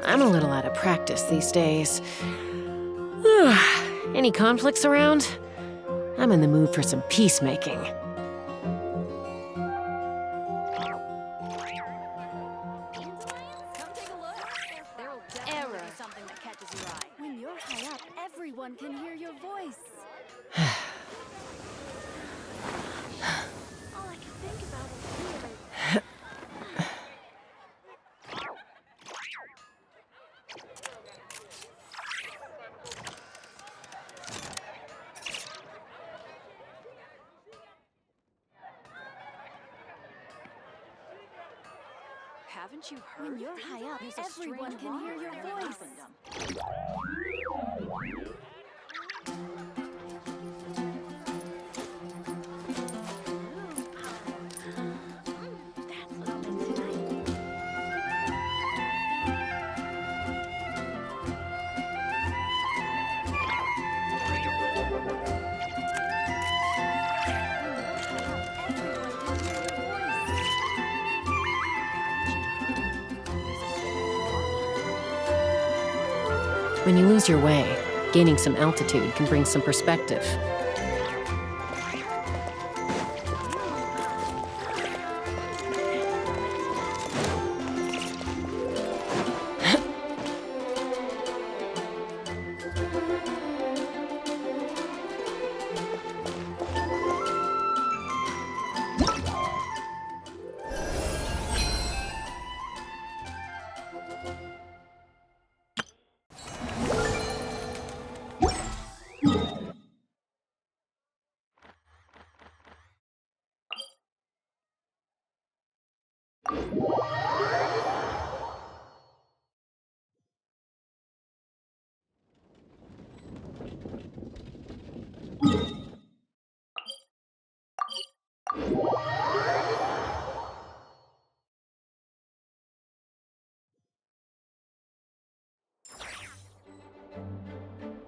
I'm a little out of practice these days. Any conflicts around? I'm in the mood for some peacemaking. Error. Something that catches your eye. When you're high up, everyone can hear your voice. All I can think about is here. Haven't you heard? When you're high up, everyone can hear your voice. That's what I'll make tonight. When you lose your way, gaining some altitude can bring some perspective.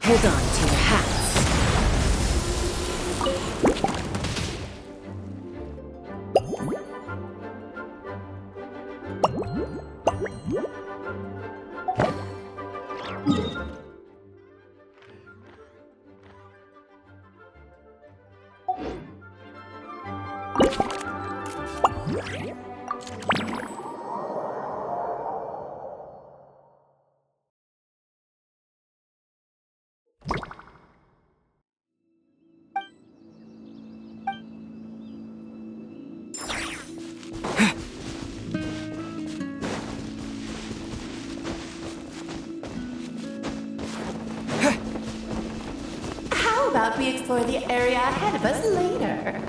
Hold on to your hats. How about we explore the area ahead of us later?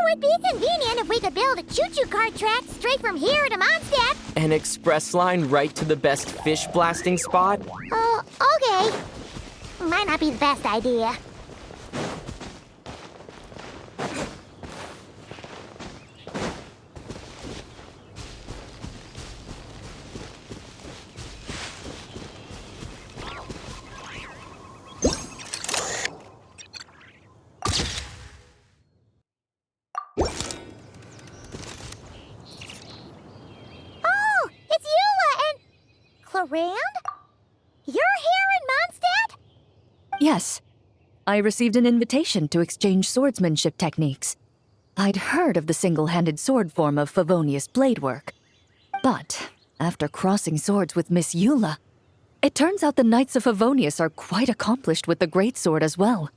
would be convenient if we could build a choo-choo cart track straight from here to Mondstadt. An express line right to the best fish blasting spot? Oh, okay. Might not be the best idea. Rand? You're here in Mondstadt? Yes. I received an invitation to exchange swordsmanship techniques. I'd heard of the single-handed sword form of Favonius blade work. But after crossing swords with Miss Eula, it turns out the Knights of Favonius are quite accomplished with the greatsword as well.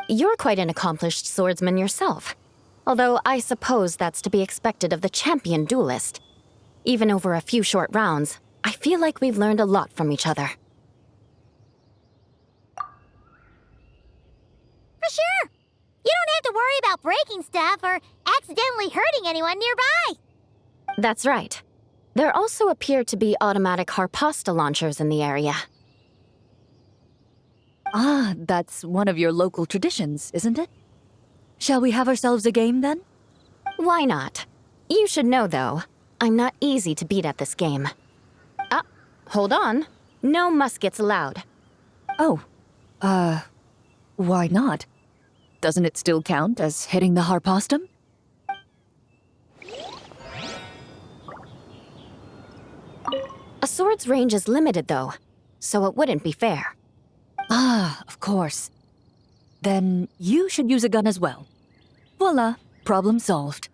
You're quite an accomplished swordsman yourself. Although I suppose that's to be expected of the champion duelist. Even over a few short rounds, I feel like we've learned a lot from each other. For sure. You don't have to worry about breaking stuff or accidentally hurting anyone nearby. That's right. There also appear to be automatic harpasta launchers in the area. Ah, that's one of your local traditions, isn't it? Shall we have ourselves a game then? Why not? You should know, though, I'm not easy to beat at this game. Hold on. No muskets allowed. Oh, why not? Doesn't it still count as hitting the harpastum? A sword's range is limited, though, so it wouldn't be fair. Ah, of course. Then you should use a gun as well. Voila, problem solved.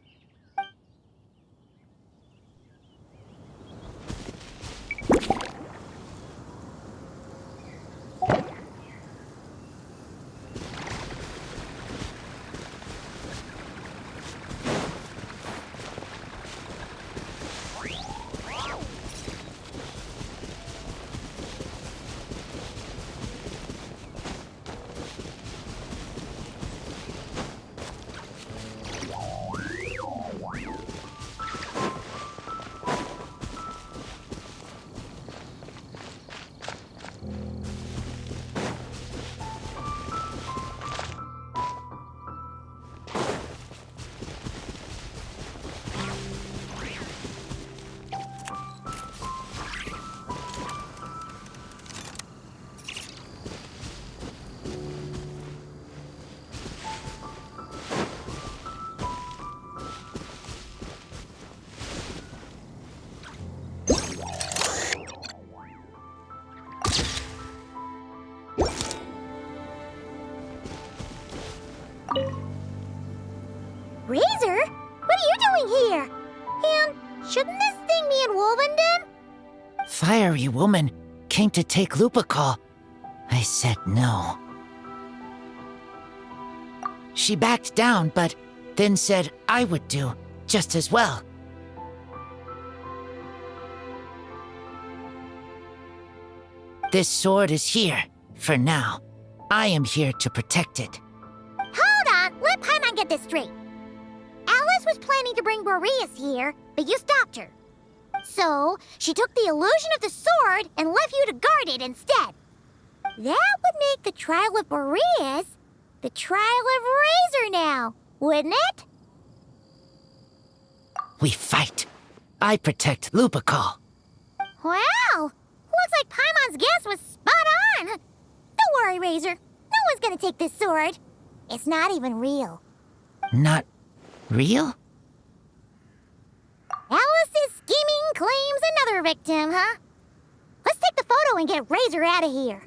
Razor? What are you doing here? And shouldn't this thing be in Wolvenden? Fiery woman came to take Lupical. I said no. She backed down, but then said I would do just as well. This sword is here, for now. I am here to protect it. Hold on, let Paimon get this straight. Alice was planning to bring Boreas here, but you stopped her. So, she took the illusion of the sword and left you to guard it instead. That would make the trial of Boreas the trial of Razor now, wouldn't it? We fight. I protect Lupical. Wow! Looks like Paimon's guess was spot on. Don't worry, Razor. No one's gonna take this sword. It's not even real. Not real? Alice's scheming claims another victim, huh? Let's take the photo and get Razor out of here.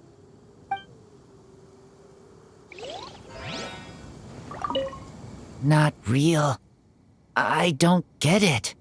Not real. I don't get it.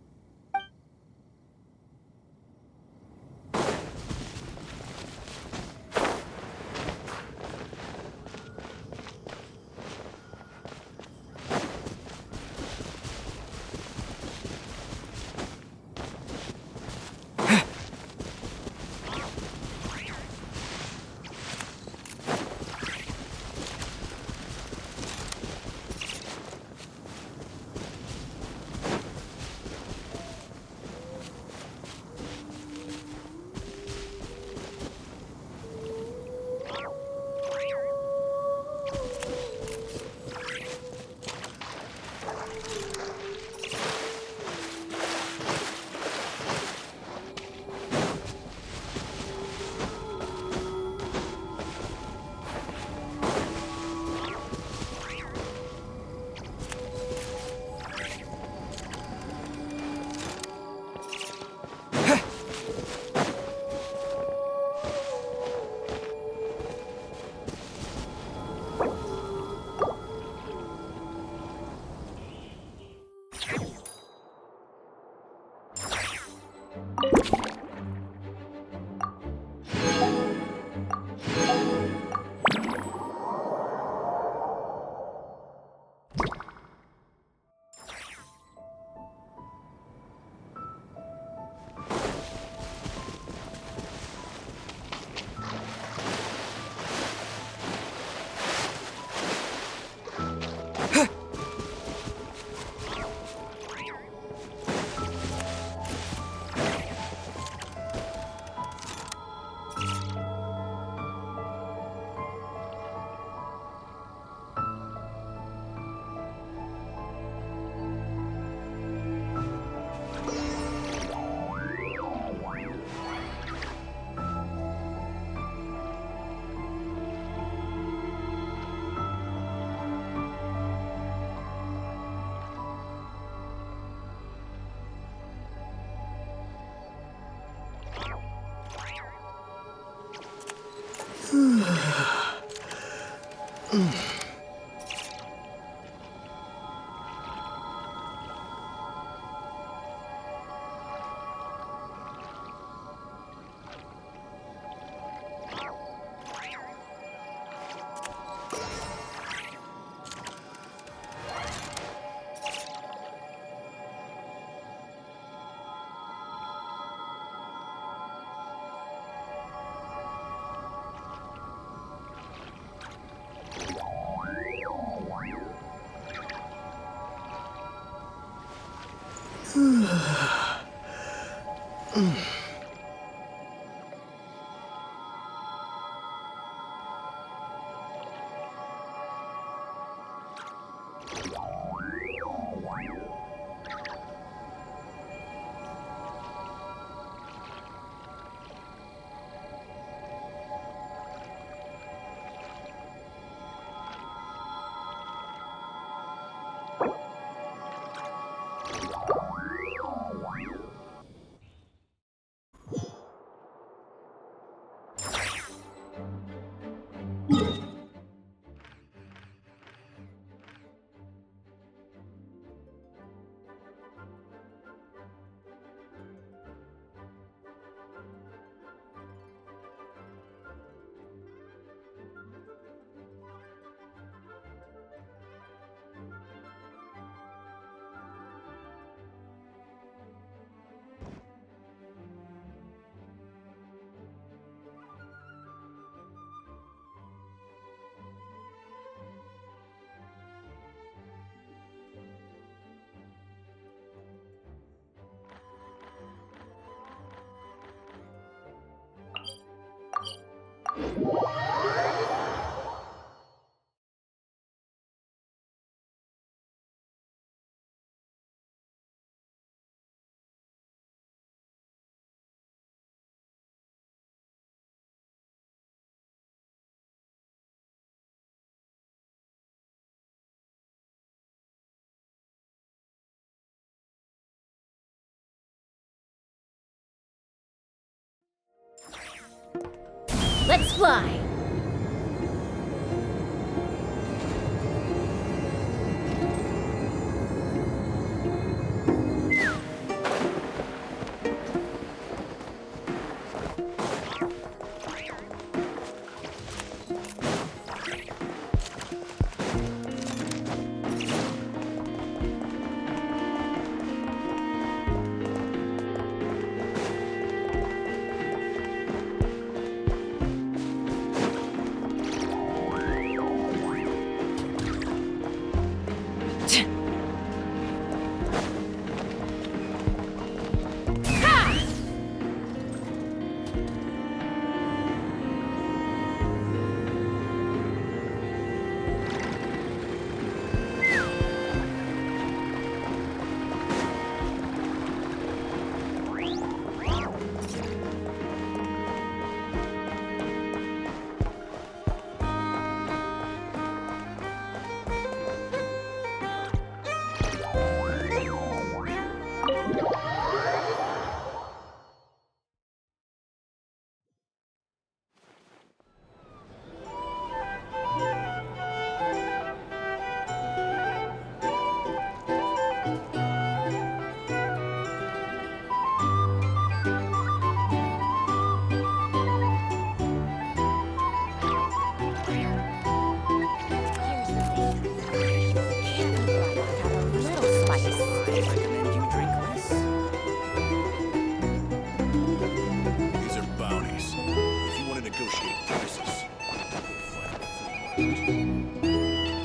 Let's fly!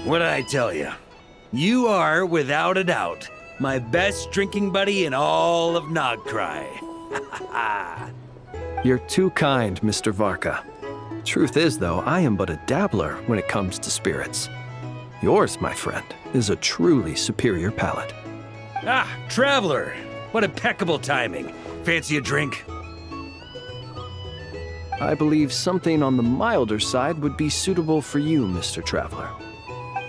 What'd I tell you? You are, without a doubt, my best drinking buddy in all of Nogcry. You're too kind, Mr. Varka. Truth is, though, I am but a dabbler when it comes to spirits. Yours, my friend, is a truly superior palate. Ah, traveler! What impeccable timing. Fancy a drink? I believe something on the milder side would be suitable for you, Mr. Traveler.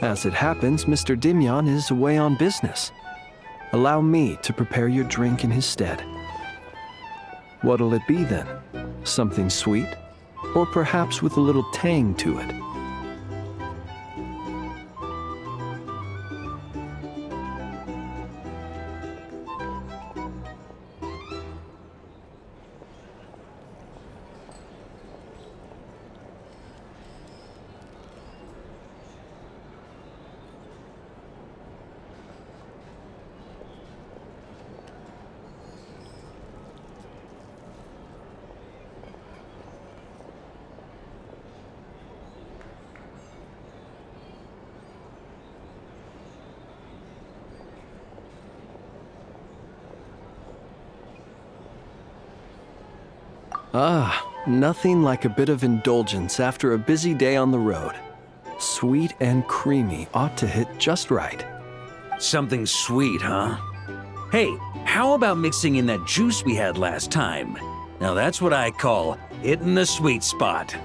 As it happens, Mr. Dimyon is away on business. Allow me to prepare your drink in his stead. What'll it be then? Something sweet? Or perhaps with a little tang to it? Ah, nothing like a bit of indulgence after a busy day on the road. Sweet and creamy ought to hit just right. Something sweet, huh? Hey, how about mixing in that juice we had last time? Now that's what I call hitting the sweet spot.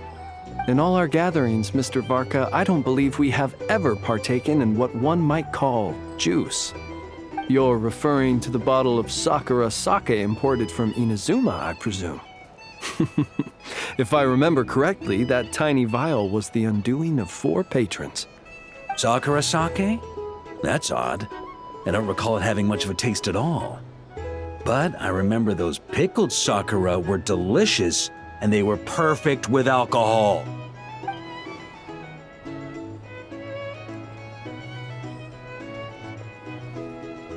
In all our gatherings, Mr. Varka, I don't believe we have ever partaken in what one might call juice. You're referring to the bottle of Sakura sake imported from Inazuma, I presume. If I remember correctly, that tiny vial was the undoing of 4 patrons. Sakura sake? That's odd. I don't recall it having much of a taste at all. But I remember those pickled sakura were delicious, and they were perfect with alcohol.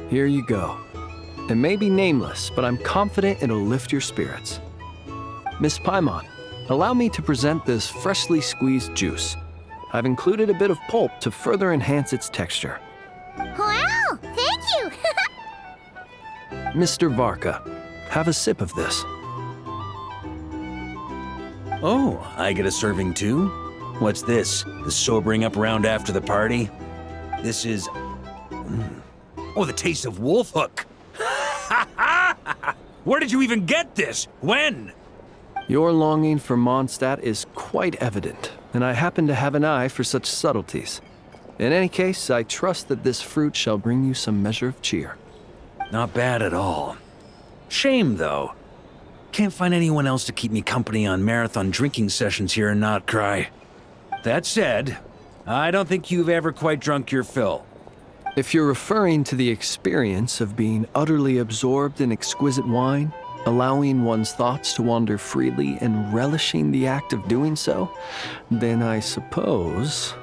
Here you go. It may be nameless, but I'm confident it'll lift your spirits. Miss Paimon, allow me to present this freshly squeezed juice. I've included a bit of pulp to further enhance its texture. Wow, thank you! Mr. Varka, have a sip of this. Oh, I get a serving too? What's this? The sobering up round after the party? This is... Oh, the taste of wolf hook! Where did you even get this? When? Your longing for Mondstadt is quite evident, and I happen to have an eye for such subtleties. In any case, I trust that this fruit shall bring you some measure of cheer. Not bad at all. Shame, though. Can't find anyone else to keep me company on marathon drinking sessions here in Notcry. That said, I don't think you've ever quite drunk your fill. If you're referring to the experience of being utterly absorbed in exquisite wine, allowing one's thoughts to wander freely and relishing the act of doing so, then I suppose...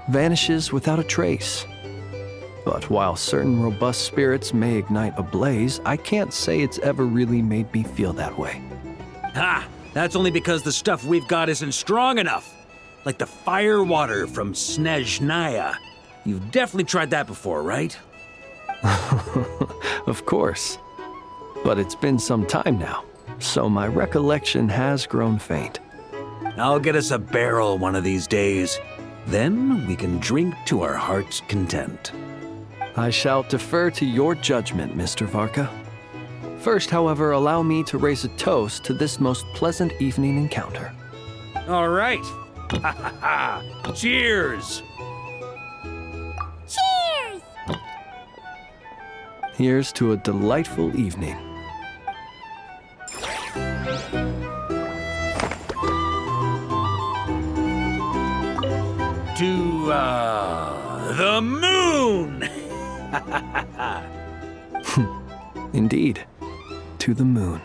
vanishes without a trace. But while certain robust spirits may ignite a blaze, I can't say it's ever really made me feel that way. Ha! That's only because the stuff we've got isn't strong enough. Like the fire water from Snezhnaya. You've definitely tried that before, right? Of course. But it's been some time now, so my recollection has grown faint. I'll get us a barrel one of these days. Then we can drink to our heart's content. I shall defer to your judgment, Mr. Varka. First, however, allow me to raise a toast to this most pleasant evening encounter. All right. Ha ha ha! Cheers! Cheers! Here's to a delightful evening. To, the moon! Indeed, to the moon.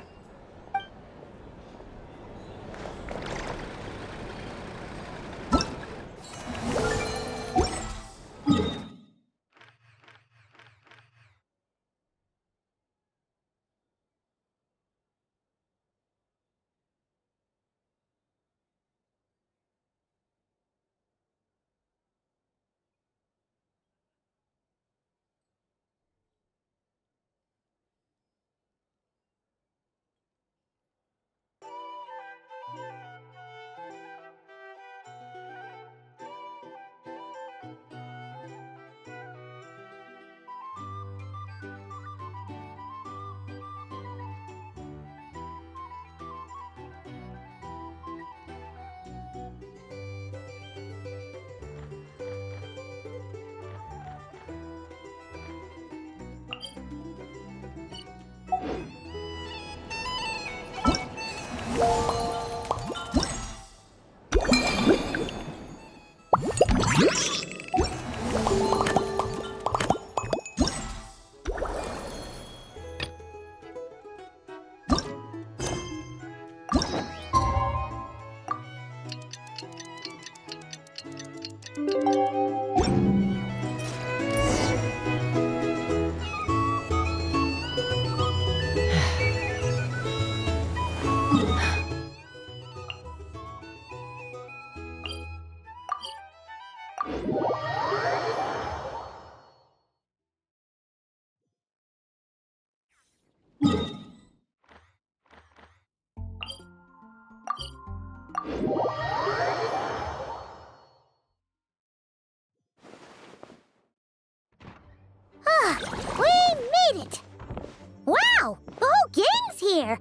here.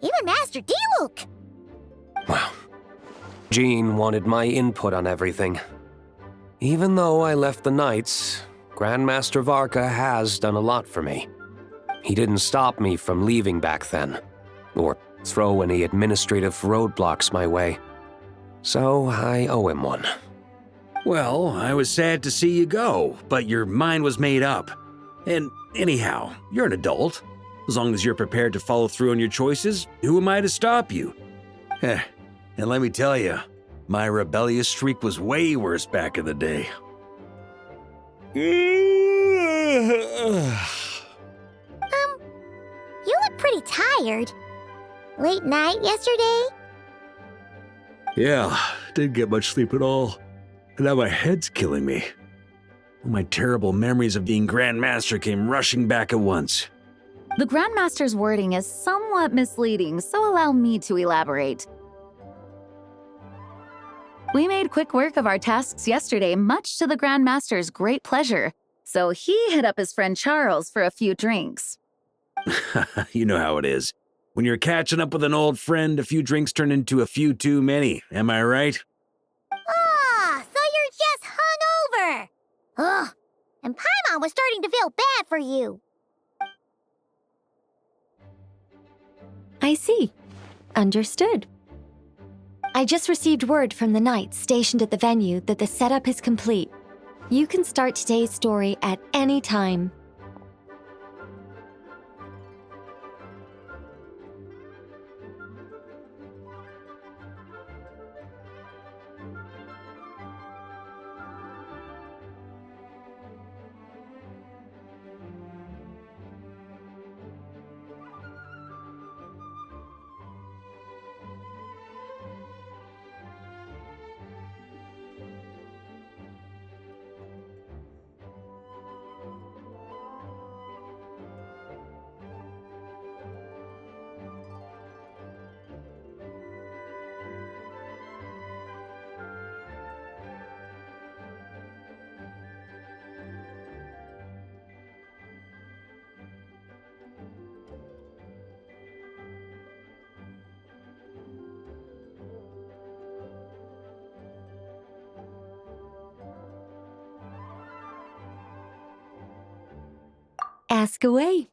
Even Master Diluc. Well, Jean wanted my input on everything. Even though I left the Knights, Grandmaster Varka has done a lot for me. He didn't stop me from leaving back then, or throw any administrative roadblocks my way. So I owe him one. Well, I was sad to see you go, but your mind was made up. And anyhow, you're an adult. As long as you're prepared to follow through on your choices, who am I to stop you? And let me tell you, my rebellious streak was way worse back in the day. You look pretty tired. Late night yesterday? Yeah, didn't get much sleep at all. And now my head's killing me. All my terrible memories of being Grand Master came rushing back at once. The Grandmaster's wording is somewhat misleading, so allow me to elaborate. We made quick work of our tasks yesterday, much to the Grandmaster's great pleasure, so he hit up his friend Charles for a few drinks. You know how it is. When you're catching up with an old friend, a few drinks turn into a few too many, am I right? Ah, so you're just hungover. Ugh, and Paimon was starting to feel bad for you. I see. Understood. I just received word from the knights stationed at the venue that the setup is complete. You can start today's story at any time. Ask away.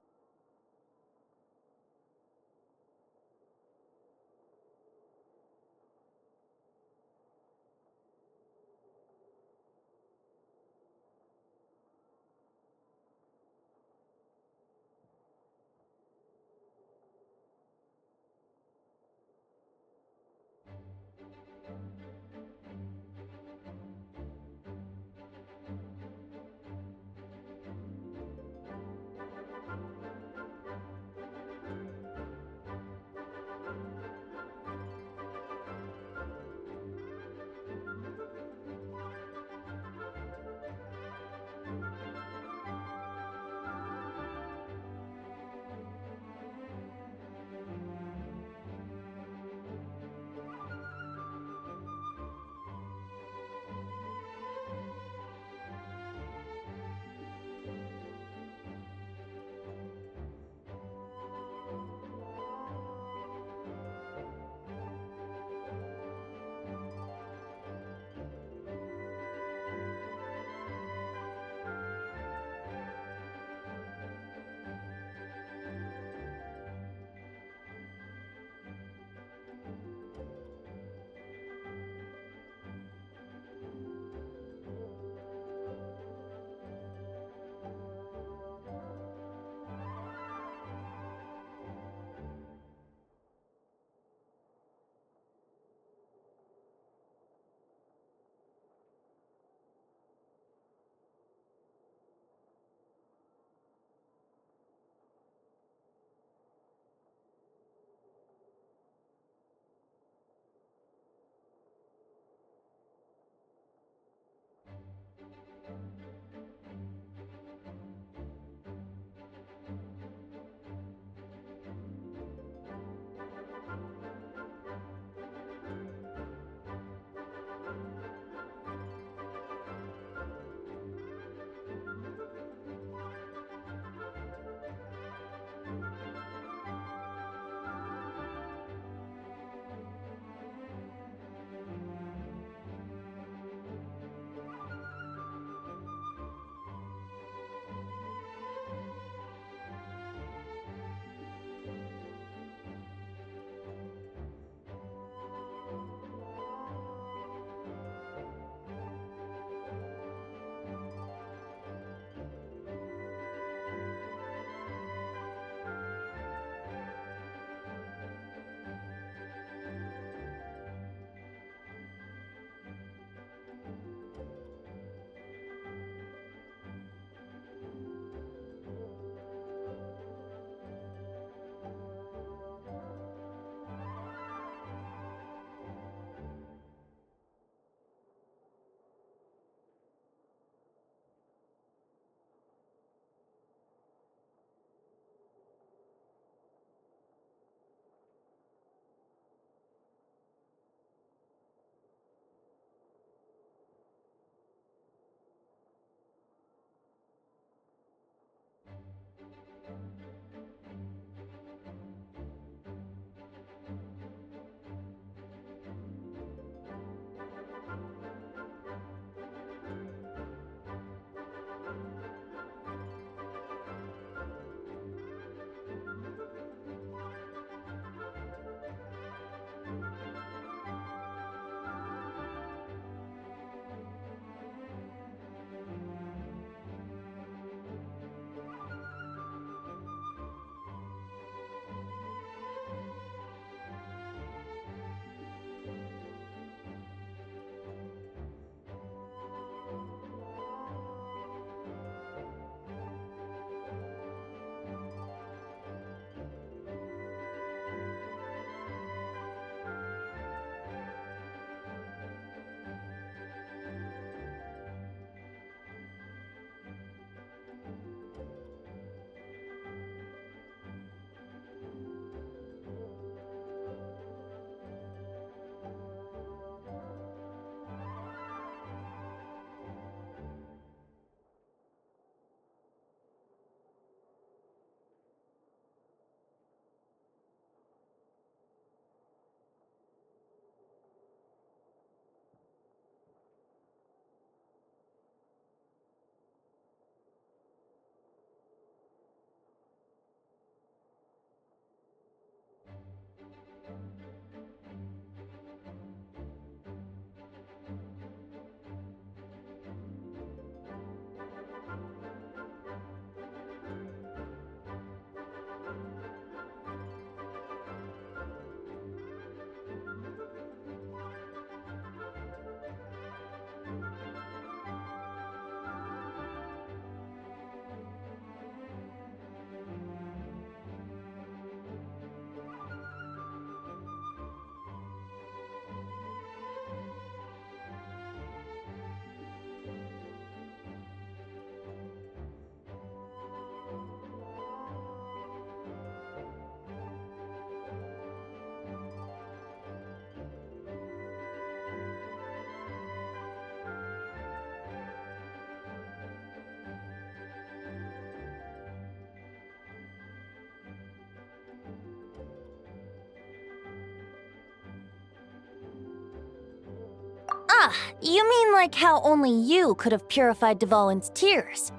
You mean like how only you could have purified Dvalin's tears?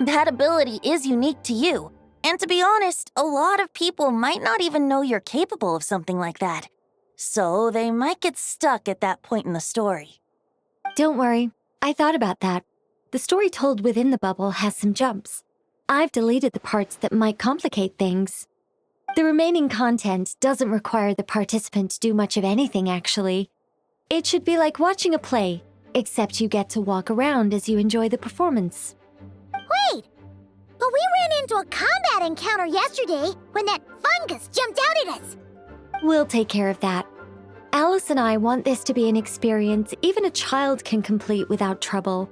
That ability is unique to you, and to be honest, a lot of people might not even know you're capable of something like that. So they might get stuck at that point in the story. Don't worry, I thought about that. The story told within the bubble has some jumps. I've deleted the parts that might complicate things. The remaining content doesn't require the participant to do much of anything, actually. It should be like watching a play, except you get to walk around as you enjoy the performance. Wait! But we ran into a combat encounter yesterday when that fungus jumped out at us! We'll take care of that. Alice and I want this to be an experience even a child can complete without trouble.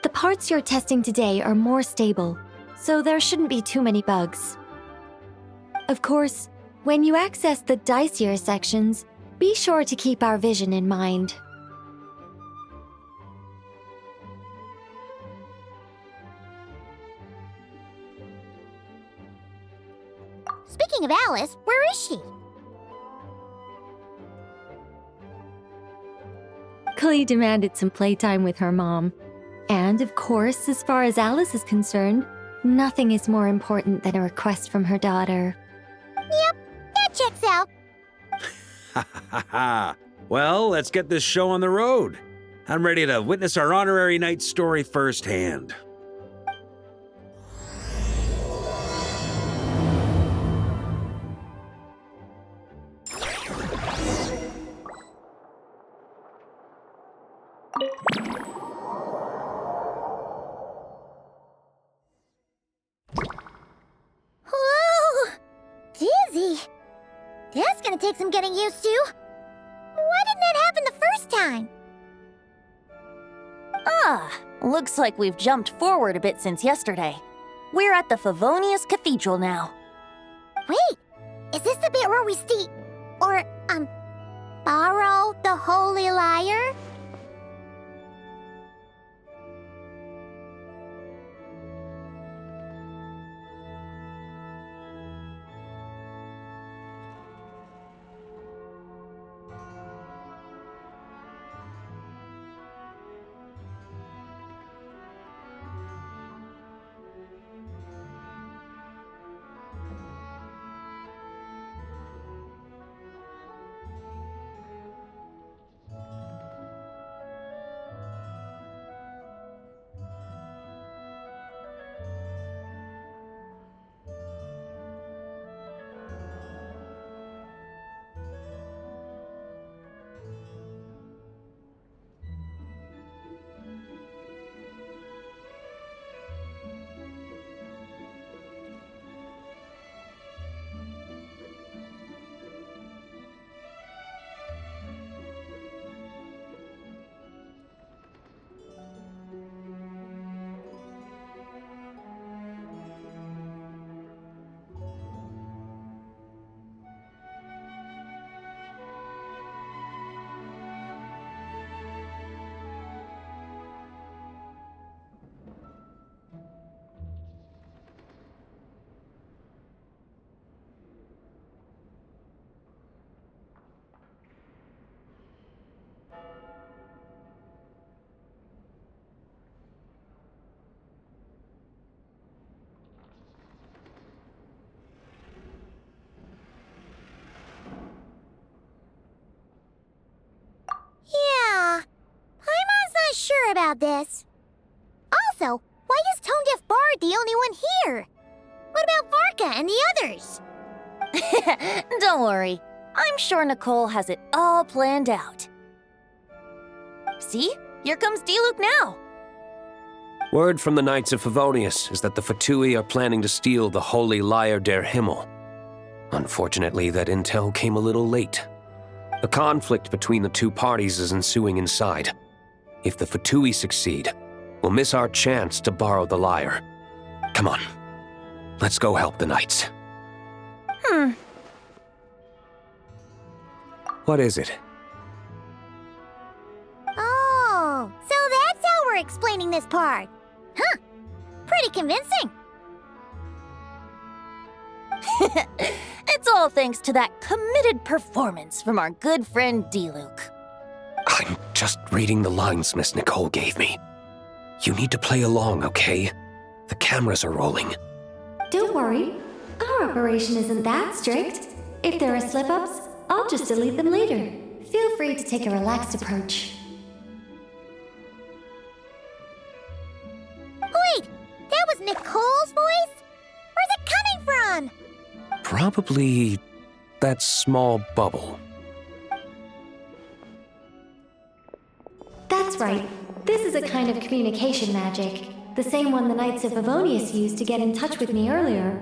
The parts you're testing today are more stable, so there shouldn't be too many bugs. Of course, when you access the dicier sections, be sure to keep our vision in mind. Speaking of Alice, where is she? Klee demanded some playtime with her mom. And of course, as far as Alice is concerned, nothing is more important than a request from her daughter. Yep, that checks out. Ha ha ha! Well, let's get this show on the road. I'm ready to witness our honorary knight's story firsthand. Whoa! Dizzy. That's gonna take some getting used to. Why didn't that happen the first time? Looks like we've jumped forward a bit since yesterday. We're at the Favonius Cathedral now. Wait, is this the bit where we borrow the Holy Lyre? Yeah, Paimon's not sure about this. Also, why is Tone Deaf Bard the only one here? What about Varka and the others? Don't worry. I'm sure Nicole has it all planned out. See? Here comes Diluc now. Word from the Knights of Favonius is that the Fatui are planning to steal the Holy Lyre der Himmel. Unfortunately, that intel came a little late. A conflict between the two parties is ensuing inside. If the Fatui succeed, we'll miss our chance to borrow the lyre. Come on, let's go help the Knights. What is it? Oh, so that's how we're explaining this part. Huh, pretty convincing. It's all thanks to that committed performance from our good friend Diluc. I'm just reading the lines Miss Nicole gave me. You need to play along, okay? The cameras are rolling. Don't worry. Our operation isn't that strict. If there are slip-ups, I'll just delete them later. Feel free to take a relaxed approach. Wait! That was Nicole's voice? Where's it coming from? Probably that small bubble. That's right. This is a kind of communication magic. The same one the Knights of Favonius used to get in touch with me earlier.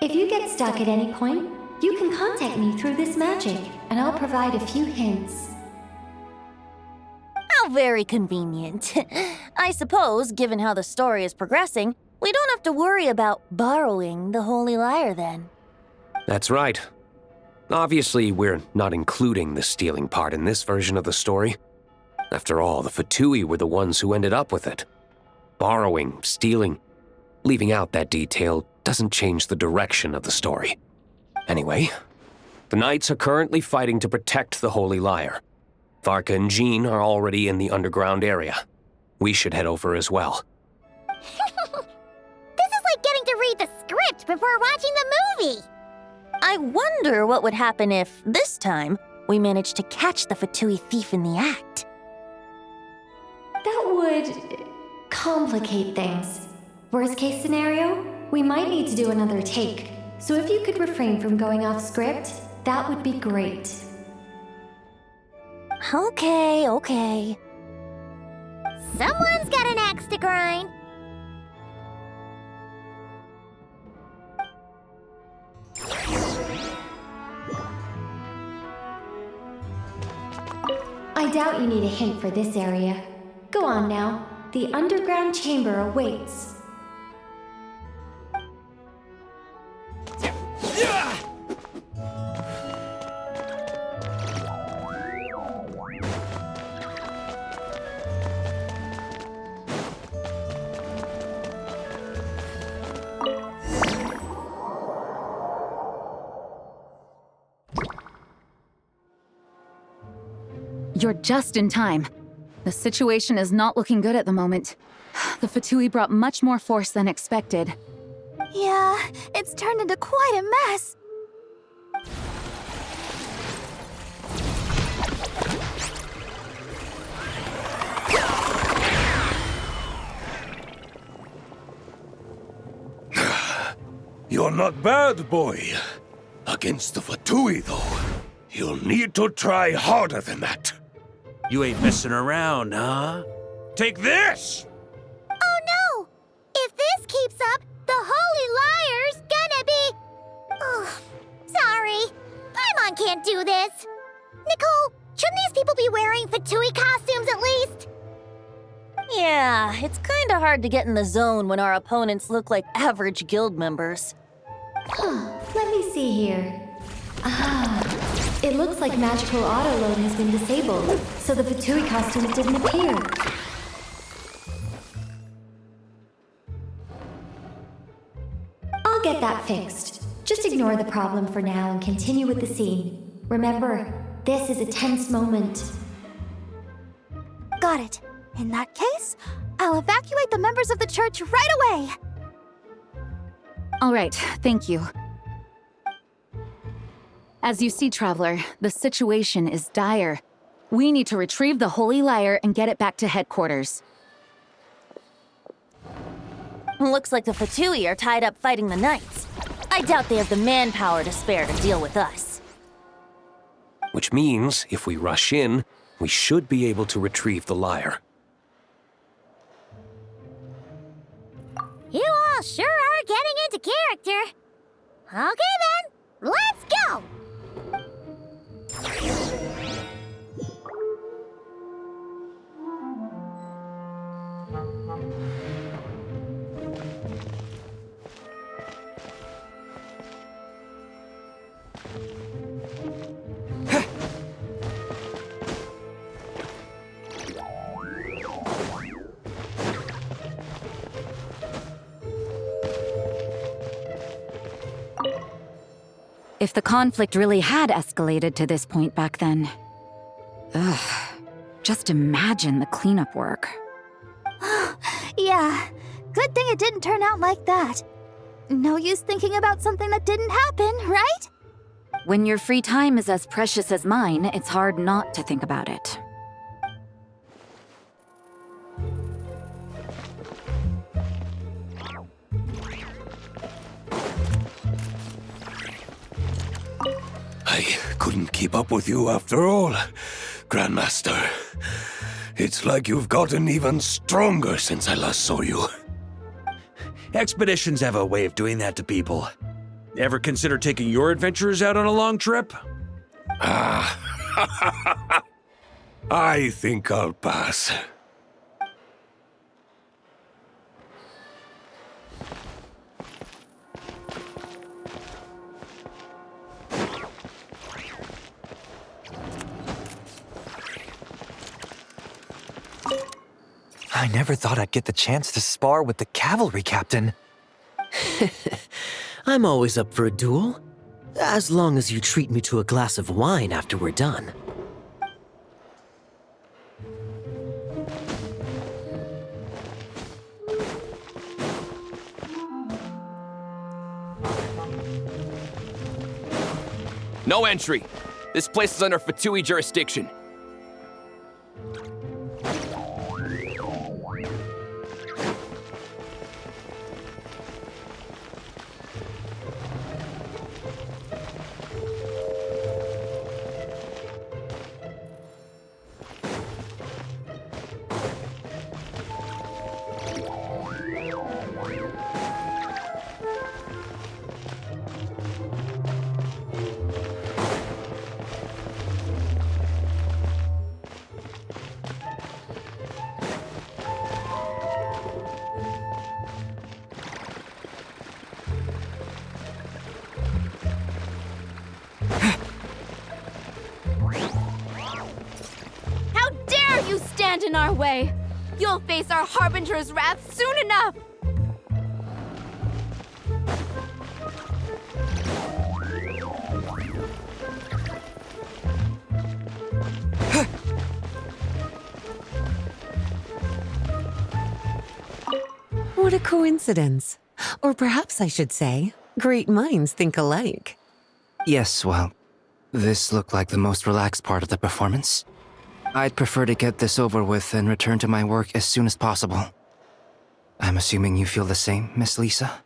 If you get stuck at any point, you can contact me through this magic, and I'll provide a few hints. How very convenient. I suppose, given how the story is progressing, we don't have to worry about borrowing the Holy Lyre then. That's right. Obviously, we're not including the stealing part in this version of the story. After all, the Fatui were the ones who ended up with it. Borrowing, stealing, leaving out that detail doesn't change the direction of the story. Anyway, the Knights are currently fighting to protect the Holy Lyre. Varka and Jean are already in the underground area. We should head over as well. This is like getting to read the script before watching the movie! I wonder what would happen if, this time, we managed to catch the Fatui thief in the act. That would complicate things. Worst case scenario, we might need to do another take. So if you could refrain from going off script, that would be great. Okay. Someone's got an axe to grind. I doubt you need a hint for this area. Go on now. The underground chamber awaits. You're just in time. The situation is not looking good at the moment. The Fatui brought much more force than expected. Yeah, it's turned into quite a mess. You're not bad, boy. Against the Fatui, though, you'll need to try harder than that. You ain't messing around, huh? Take this! Oh no! If this keeps up, the Holy Lyre's gonna be... Oh, sorry. Paimon can't do this. Nicole, shouldn't these people be wearing Fatui costumes at least? Yeah, it's kinda hard to get in the zone when our opponents look like average guild members. Let me see here. It looks like magical autoload has been disabled, so the Fatui costumes didn't appear. I'll get that fixed. Just ignore the problem for now and continue with the scene. Remember, this is a tense moment. Got it. In that case, I'll evacuate the members of the church right away. All right, thank you. As you see, Traveler, the situation is dire. We need to retrieve the Holy Lyre and get it back to headquarters. Looks like the Fatui are tied up fighting the Knights. I doubt they have the manpower to spare to deal with us. Which means, if we rush in, we should be able to retrieve the lyre. You all sure are getting into character. Okay then, let's go! If the conflict really had escalated to this point back then, Ugh. Just imagine the cleanup work. Yeah, good thing it didn't turn out like that. No use thinking about something that didn't happen, right? When your free time is as precious as mine, it's hard not to think about it. I couldn't keep up with you after all, Grandmaster. It's like you've gotten even stronger since I last saw you. Expeditions have a way of doing that to people. Ever consider taking your adventurers out on a long trip? Ah, I think I'll pass. I never thought I'd get the chance to spar with the cavalry captain. I'm always up for a duel, as long as you treat me to a glass of wine after we're done. No entry. This place is under Fatui jurisdiction. Stand in our way. You'll face our Harbinger's wrath soon enough. What a coincidence. Or perhaps I should say, great minds think alike. Yes, well, this looked like the most relaxed part of the performance. I'd prefer to get this over with and return to my work as soon as possible. I'm assuming you feel the same, Miss Lisa?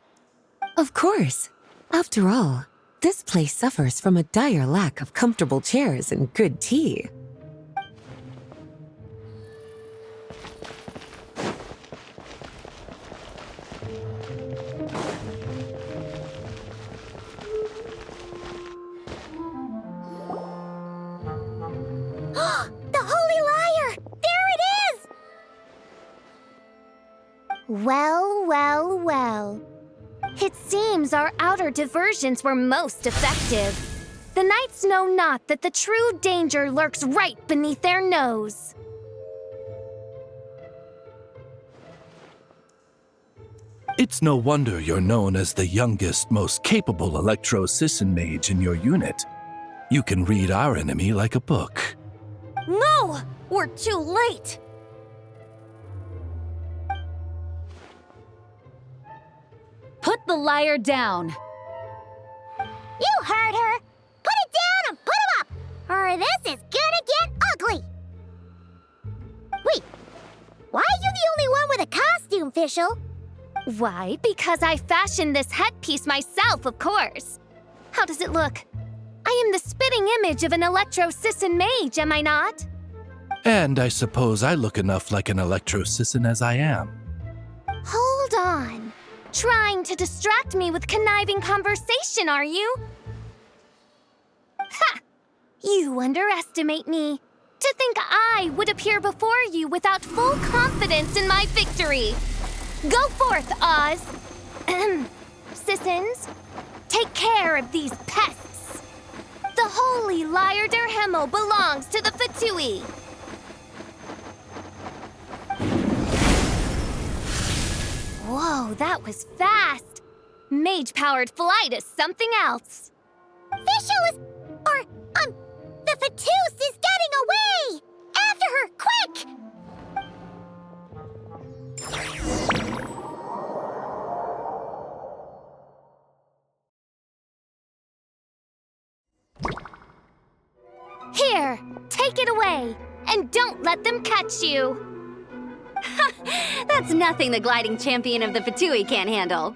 Of course. After all, this place suffers from a dire lack of comfortable chairs and good tea. Well, well, well. It seems our outer diversions were most effective. The knights know not that the true danger lurks right beneath their nose. It's no wonder you're known as the youngest, most capable electro-Sisson mage in your unit. You can read our enemy like a book. No! We're too late! Put the liar down. You heard her! Put it down and put him up! Or this is gonna get ugly! Wait, why are you the only one with a costume, Fischl? Why, because I fashioned this headpiece myself, of course. How does it look? I am the spitting image of an electro-Sisson mage, am I not? And I suppose I look enough like an electro-Sisson as I am. Hold on. Trying to distract me with conniving conversation, are you? Ha! You underestimate me. To think I would appear before you without full confidence in my victory. Go forth, Oz. Sissons, take care of these pests. The holy Lyre der Himmel belongs to the Fatui. Whoa, that was fast. Mage-powered flight is something else. Fischl is... the Fatus is getting away! it away! And don't let them catch you! That's nothing the gliding champion of the Fatui can't handle.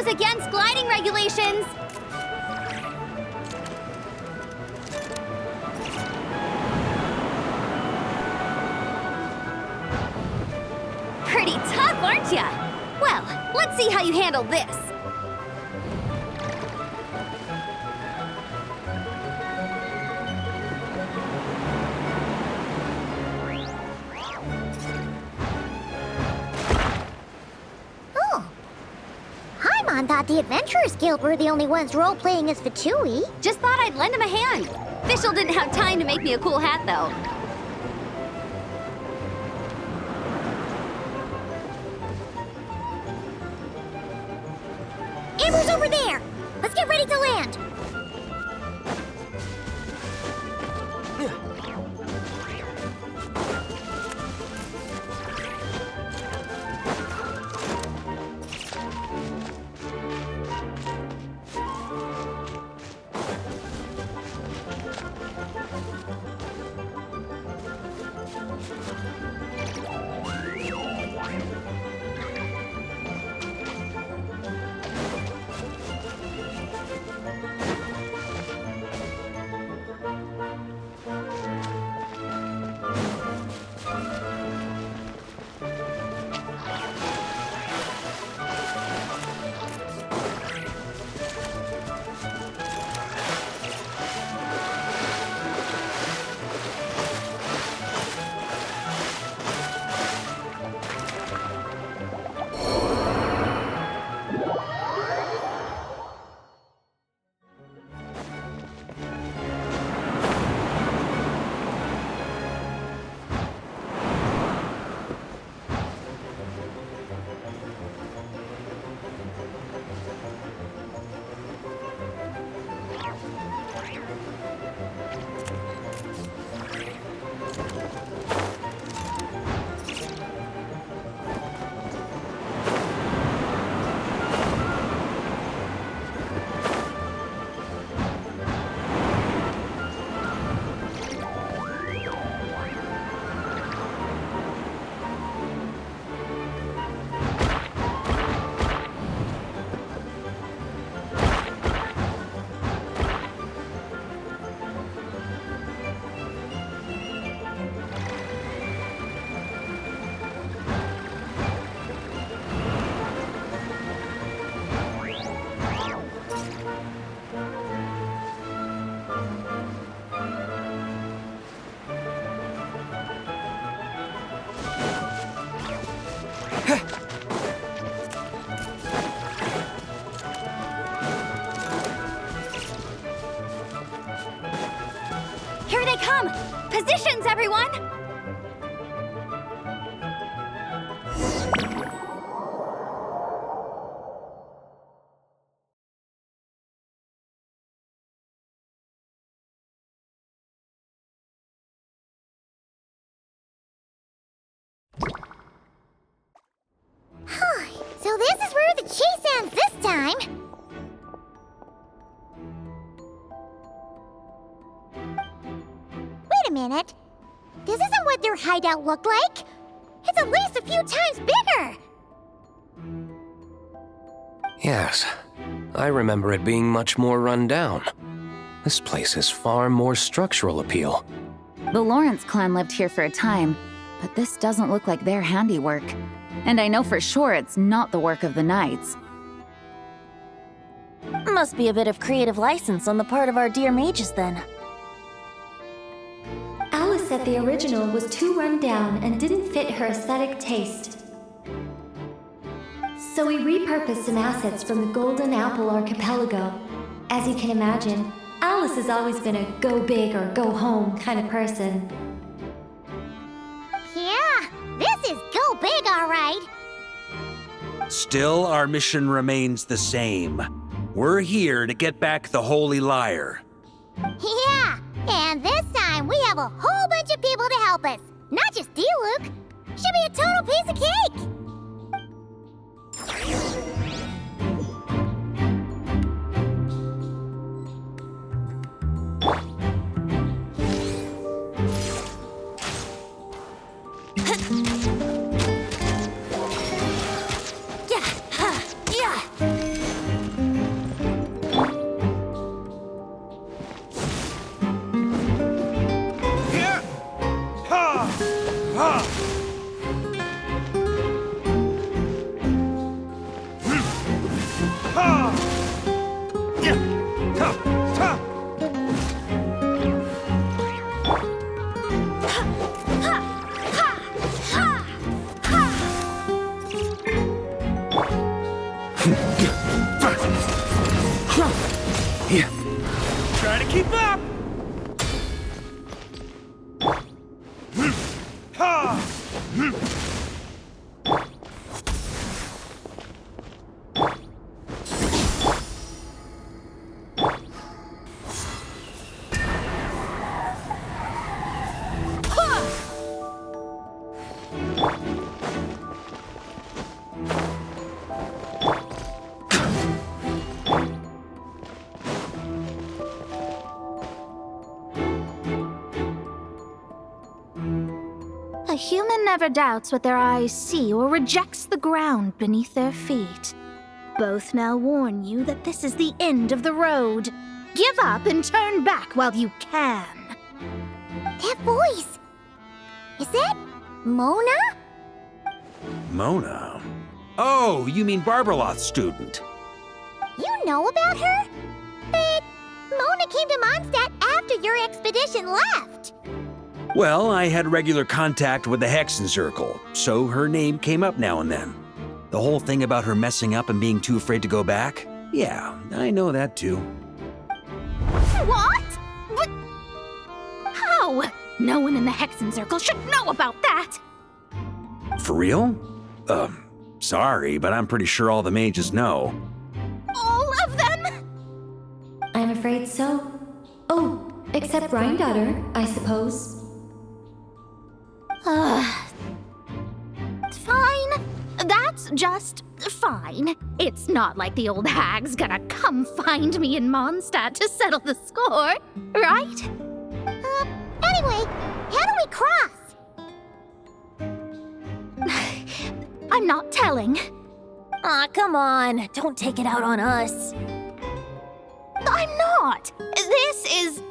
Against gliding regulations! Pretty tough, aren't ya? Well, let's see how you handle this. Paimon thought the Adventurers Guild were the only ones role-playing as Fatui. Just thought I'd lend him a hand. Fischl didn't have time to make me a cool hat, though. Amber's over there! Let's get ready to land! Here they come! Positions, everyone! So this is where the chase ends this time! Wait a minute. This isn't what their hideout looked like. It's at least a few times bigger. Yes, I remember it being much more run down. This place has far more structural appeal. The Lawrence clan lived here for a time, but this doesn't look like their handiwork. And I know for sure it's not the work of the Knights. Must be a bit of creative license on the part of our dear mages then. Alice said the original was too run down and didn't fit her aesthetic taste. So we repurposed some assets from the Golden Apple Archipelago. As you can imagine, Alice has always been a go big or go home kind of person. Yeah, this is go big, all right. Still, our mission remains the same. We're here to get back the Holy Lyre. Yeah, and this time we have a whole bunch of people to help us. Not just you, Luke. Should be a total piece of cake. Try to keep up! A human never doubts what their eyes see or rejects the ground beneath their feet. Both now warn you that this is the end of the road. Give up and turn back while you can. That voice! Is that Mona? Mona? Oh, you mean Barbarloth's student. You know about her? But Mona came to Mondstadt after your expedition left. Well, I had regular contact with the Hexen Circle, so her name came up now and then. The whole thing about her messing up and being too afraid to go back? Yeah, I know that too. What? But how? No one in the Hexen Circle should know about that! For real? Sorry, but I'm pretty sure all the mages know. All of them? I'm afraid so. Oh, except Rheindotter, I suppose. Fine. That's just fine. It's not like the old hag's gonna come find me in Mondstadt to settle the score, right? Anyway, how do we cross? I'm not telling. Aw, come on. Don't take it out on us. I'm not. This is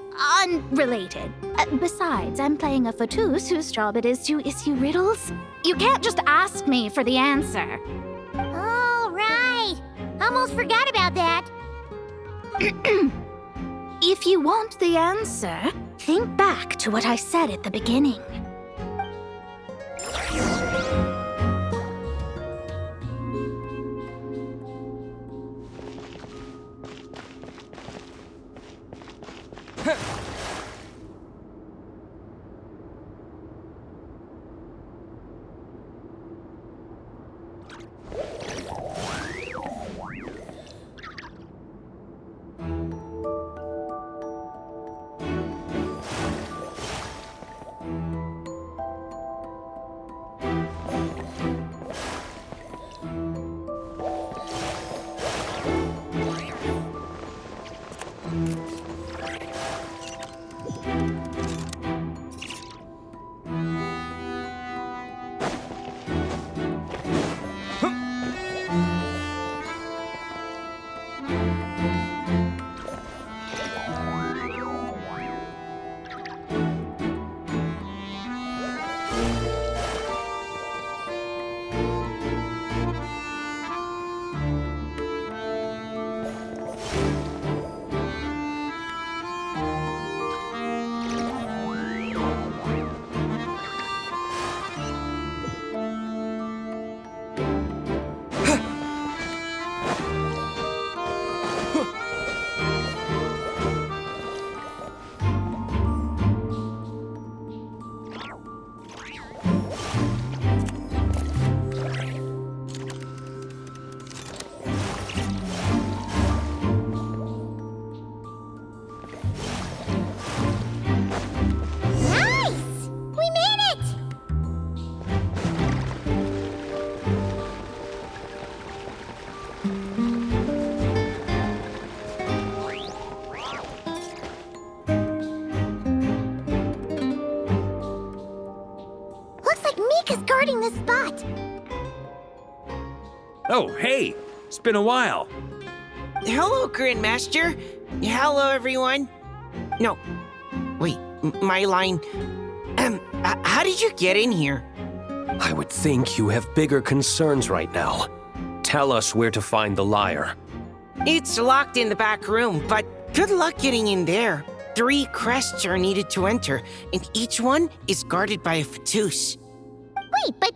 unrelated. Besides, I'm playing a fatus whose job it is to issue riddles. You can't just ask me for the answer. Oh, right. Almost forgot about that. If you want the answer, think back to what I said at the beginning. Oh, hey! It's been a while. Hello, Grandmaster. Hello, everyone. No, wait, my line. How did you get in here? I would think you have bigger concerns right now. Tell us where to find the lyre. It's locked in the back room, but good luck getting in there. 3 crests are needed to enter, and each one is guarded by a Fatus. Wait, but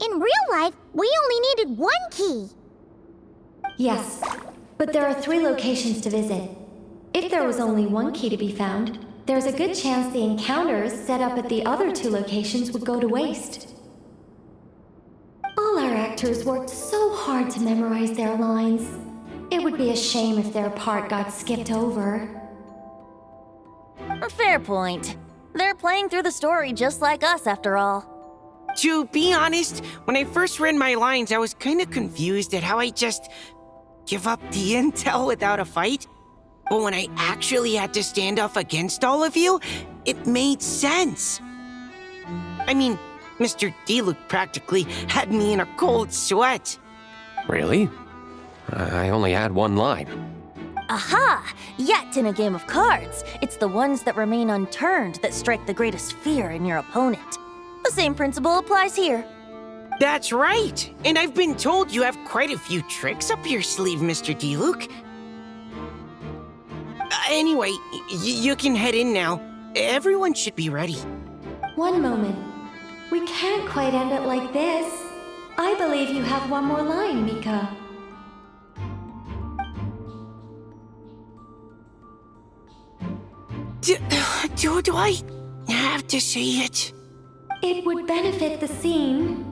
in real life, we only needed 1 key. Yes, but there are 3 locations to visit. If there was only 1 key to be found, there's a good chance the encounters set up at the other 2 locations would go to waste. All our actors worked so hard to memorize their lines. It would be a shame if their part got skipped over. A fair point. They're playing through the story just like us, after all. To be honest, when I first read my lines, I was kind of confused at how I just give up the intel without a fight. But when I actually had to stand up against all of you, it made sense. I mean, Mr. Diluc practically had me in a cold sweat. Really? I only had 1 line. Aha! Yet in a game of cards, it's the ones that remain unturned that strike the greatest fear in your opponent. The same principle applies here. That's right! And I've been told you have quite a few tricks up your sleeve, Mr. Diluc. Anyway, you can head in now. Everyone should be ready. One moment. We can't quite end it like this. I believe you have 1 more line, Mika. Do I have to say it? It would benefit the scene.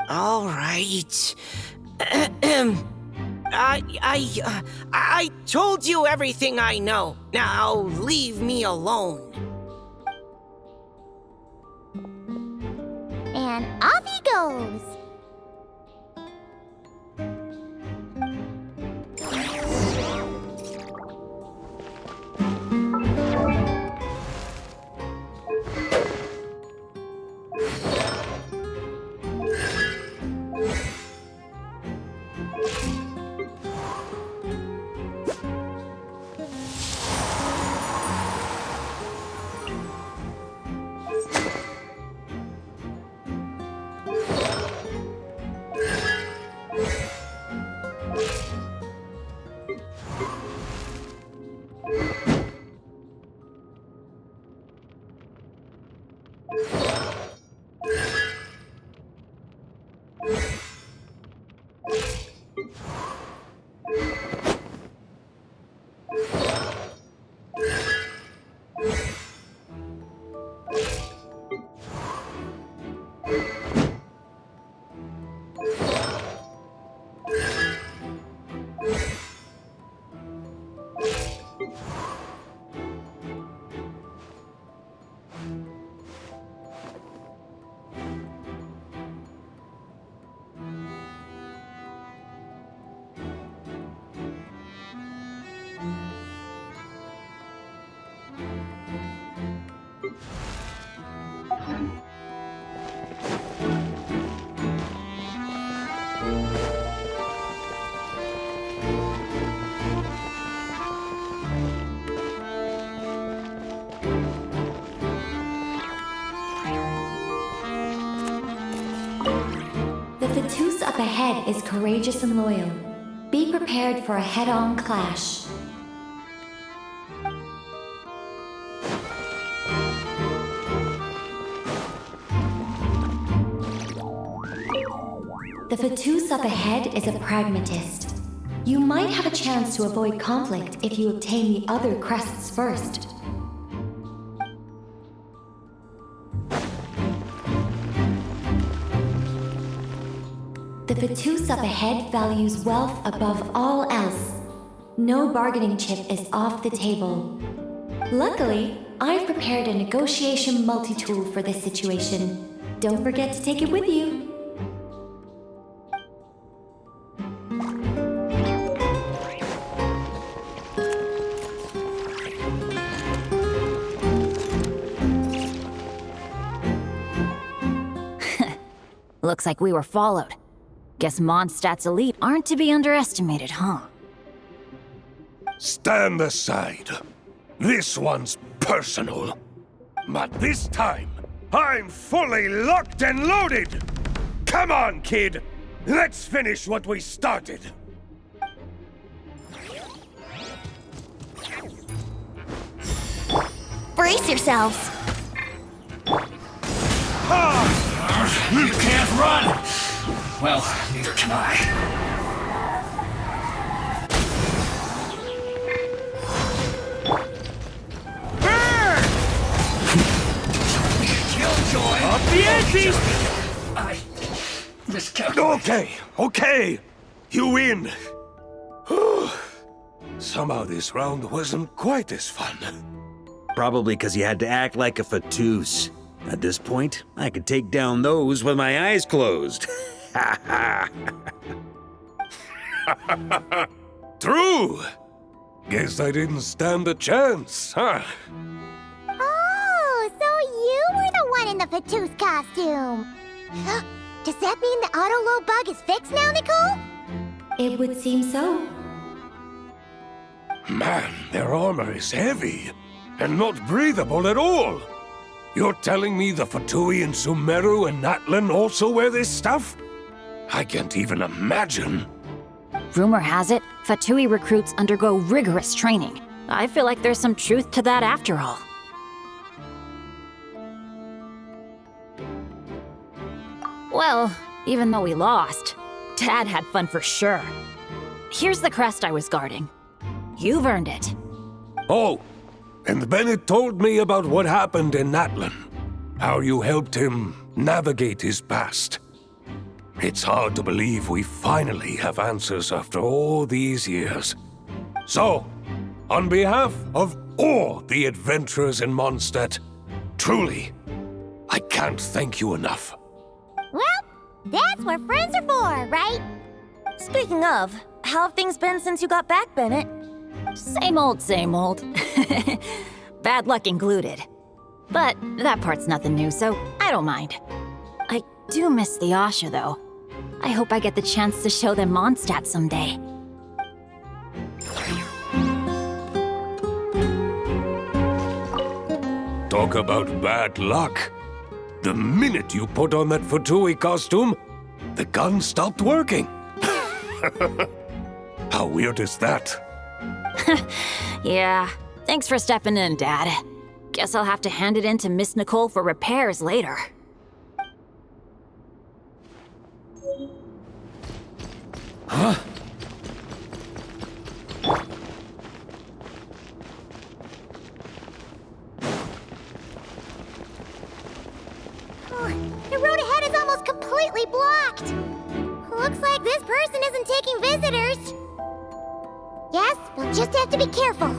All right. I told you everything I know. Now leave me alone. And off he goes. The Fatus up ahead is courageous and loyal. Be prepared for a head-on clash. The Fatus up ahead is a pragmatist. You might have a chance to avoid conflict if you obtain the other crests first. The Fatus up ahead values wealth above all else. No bargaining chip is off the table. Luckily, I've prepared a negotiation multi-tool for this situation. Don't forget to take it with you. Looks like we were followed. Guess Mondstadt's elite aren't to be underestimated, huh? Stand aside. This one's personal. But this time, I'm fully locked and loaded! Come on, kid! Let's finish what we started! Brace yourselves! You can't run! Well, neither can I. Killjoy! Up the ante! I miscalculated. Okay. You win. Somehow this round wasn't quite as fun. Probably because you had to act like a fatus. At this point, I could take down those with my eyes closed. True! Guess I didn't stand a chance, huh? Oh, so you were the one in the Fatus costume. Does that mean the auto-load bug is fixed now, Nicole? It would seem so. Man, their armor is heavy and not breathable at all. You're telling me the Fatui in Sumeru and Natlan also wear this stuff? I can't even imagine. Rumor has it, Fatui recruits undergo rigorous training. I feel like there's some truth to that after all. Well, even though we lost, Dad had fun for sure. Here's the crest I was guarding. You've earned it. Oh, and Bennett told me about what happened in Natlan. How you helped him navigate his past. It's hard to believe we finally have answers after all these years. So, on behalf of all the adventurers in Mondstadt, truly, I can't thank you enough. Well, that's what friends are for, right? Speaking of, how have things been since you got back, Bennett? Same old, same old. Bad luck included. But that part's nothing new, so I don't mind. I do miss the Asha, though. I hope I get the chance to show them Mondstadt someday. Talk about bad luck. The minute you put on that Fatui costume, the gun stopped working. How weird is that? Yeah, thanks for stepping in, Dad. Guess I'll have to hand it in to Miss Nicole for repairs later. Huh? The road ahead is almost completely blocked. Looks like this person isn't taking visitors. Yes, we'll just have to be careful.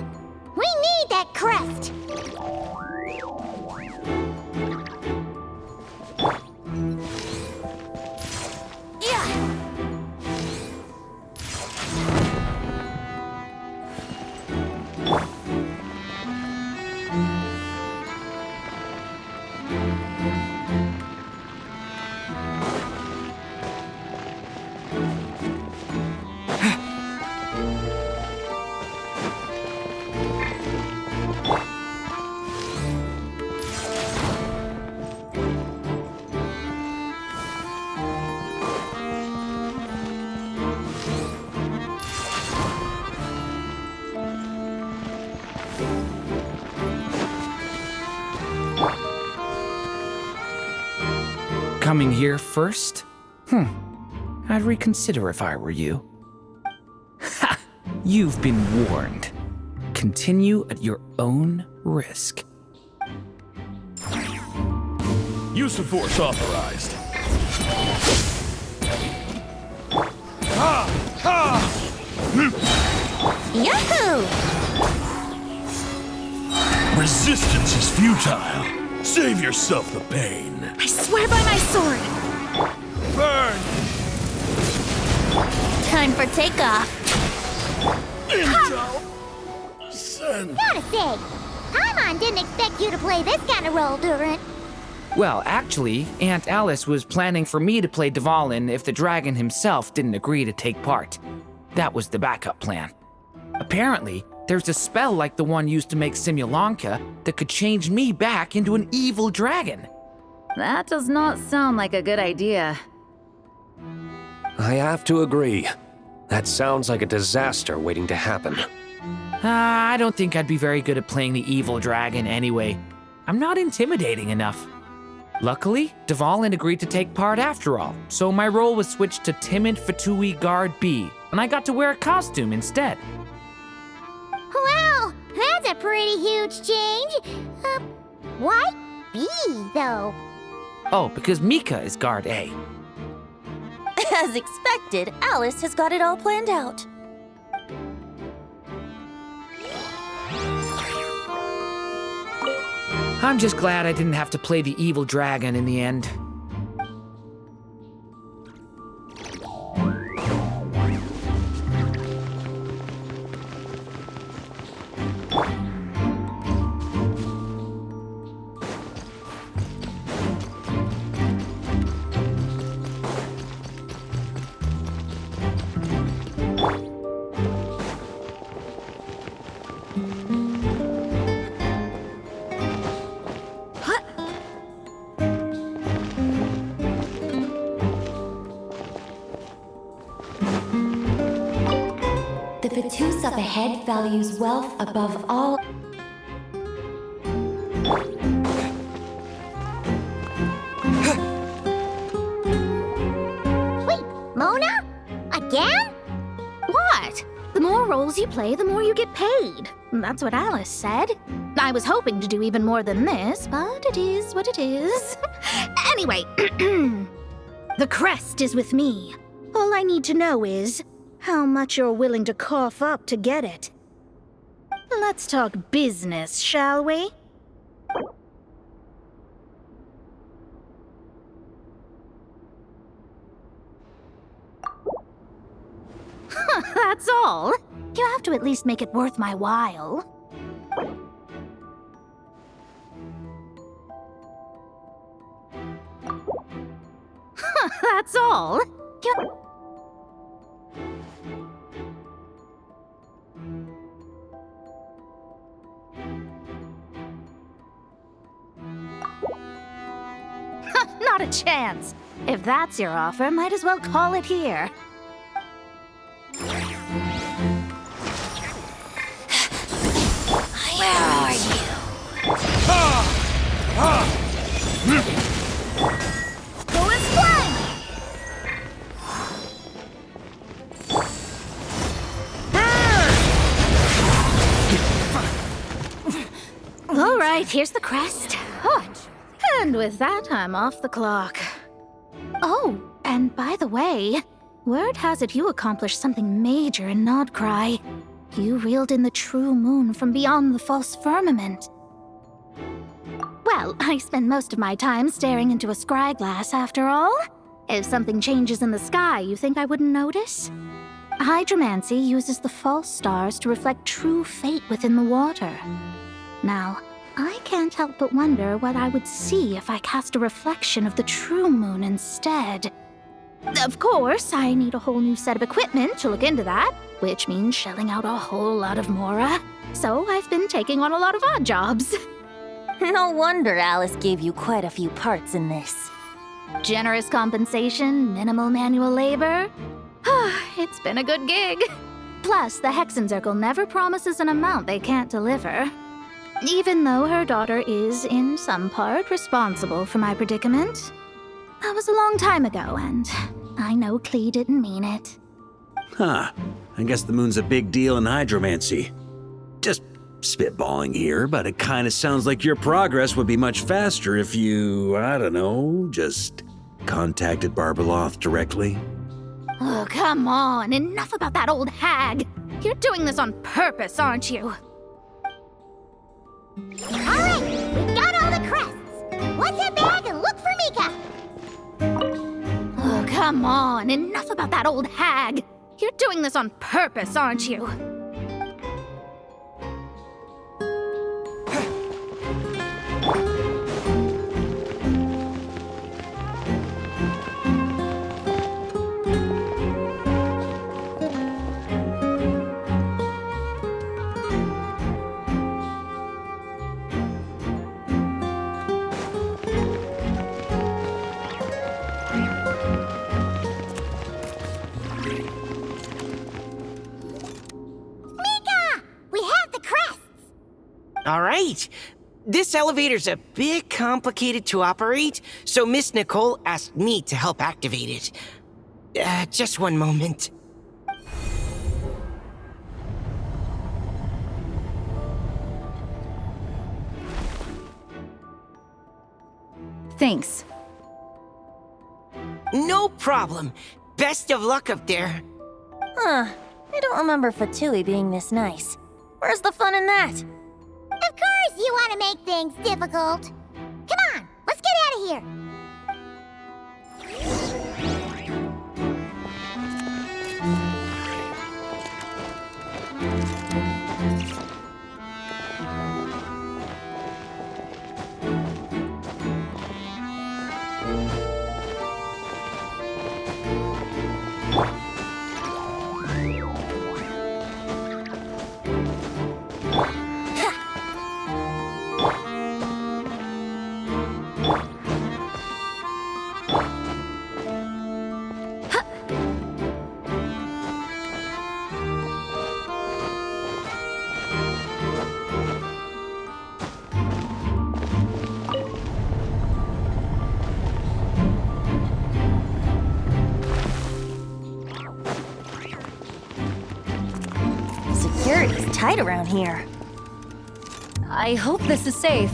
We need that crest. Coming here first? I'd reconsider if I were you. Ha! You've been warned. Continue at your own risk. Use of force authorized. Yahoo! Resistance is futile. Save yourself the pain. I swear by my sword! Burn! Time for takeoff. Send. Gotta say, Paimon didn't expect you to play this kind of role, Durant. Well, actually, Aunt Alice was planning for me to play Dvalin if the dragon himself didn't agree to take part. That was the backup plan. Apparently, there's a spell like the one used to make Simulanka that could change me back into an evil dragon. That does not sound like a good idea. I have to agree. That sounds like a disaster waiting to happen. I don't think I'd be very good at playing the evil dragon anyway. I'm not intimidating enough. Luckily, Dvalin agreed to take part after all, so my role was switched to timid Fatui Guard B, and I got to wear a costume instead. Wow, that's a pretty huge change. Why B, though? Oh, because Mika is Guard A. As expected, Alice has got it all planned out. I'm just glad I didn't have to play the evil dragon in the end. The Fatus up ahead values wealth above all. Wait, Mona? Again? What? The more roles you play, the more you get paid. That's what Alice said. I was hoping to do even more than this, but it is what it is. Anyway, the crest is with me. All I need to know is how much you're willing to cough up to get it. Let's talk business, shall we? That's all. You have to at least make it worth my while. That's all. Not a chance. If that's your offer, might as well call it here. Where are you? Go and fly! All right, here's the crest. Oh, and with that, I'm off the clock. Oh, and by the way, word has it you accomplished something major in Nodcry. You reeled in the true moon from beyond the false firmament. Well, I spend most of my time staring into a scry glass after all. If something changes in the sky, you think I wouldn't notice? Hydromancy uses the false stars to reflect true fate within the water. Now, I can't help but wonder what I would see if I cast a reflection of the true moon instead. Of course, I need a whole new set of equipment to look into that, which means shelling out a whole lot of mora. So I've been taking on a lot of odd jobs. No wonder Alice gave you quite a few parts in this. Generous compensation, minimal manual labor. It's been a good gig. Plus, the Hexencircle never promises an amount they can't deliver. Even though her daughter is, in some part, responsible for my predicament. That was a long time ago, and I know Klee didn't mean it. Huh. I guess the moon's a big deal in hydromancy. Just spitballing here, but it kind of sounds like your progress would be much faster if you, I don't know, just contacted Barbeloth directly. Oh, come on. Enough about that old hag. You're doing this on purpose, aren't you? All right, we've got all the crests. What's your bag and look for Mika? Oh, come on. Enough about that old hag. You're doing this on purpose, aren't you? All right. This elevator's a bit complicated to operate, so Miss Nicole asked me to help activate it. Just one moment. Thanks. No problem. Best of luck up there. Huh. I don't remember Fatui being this nice. Where's the fun in that? Of course you want to make things difficult. Come on, let's get out of here. Security's tight around here. I hope this is safe.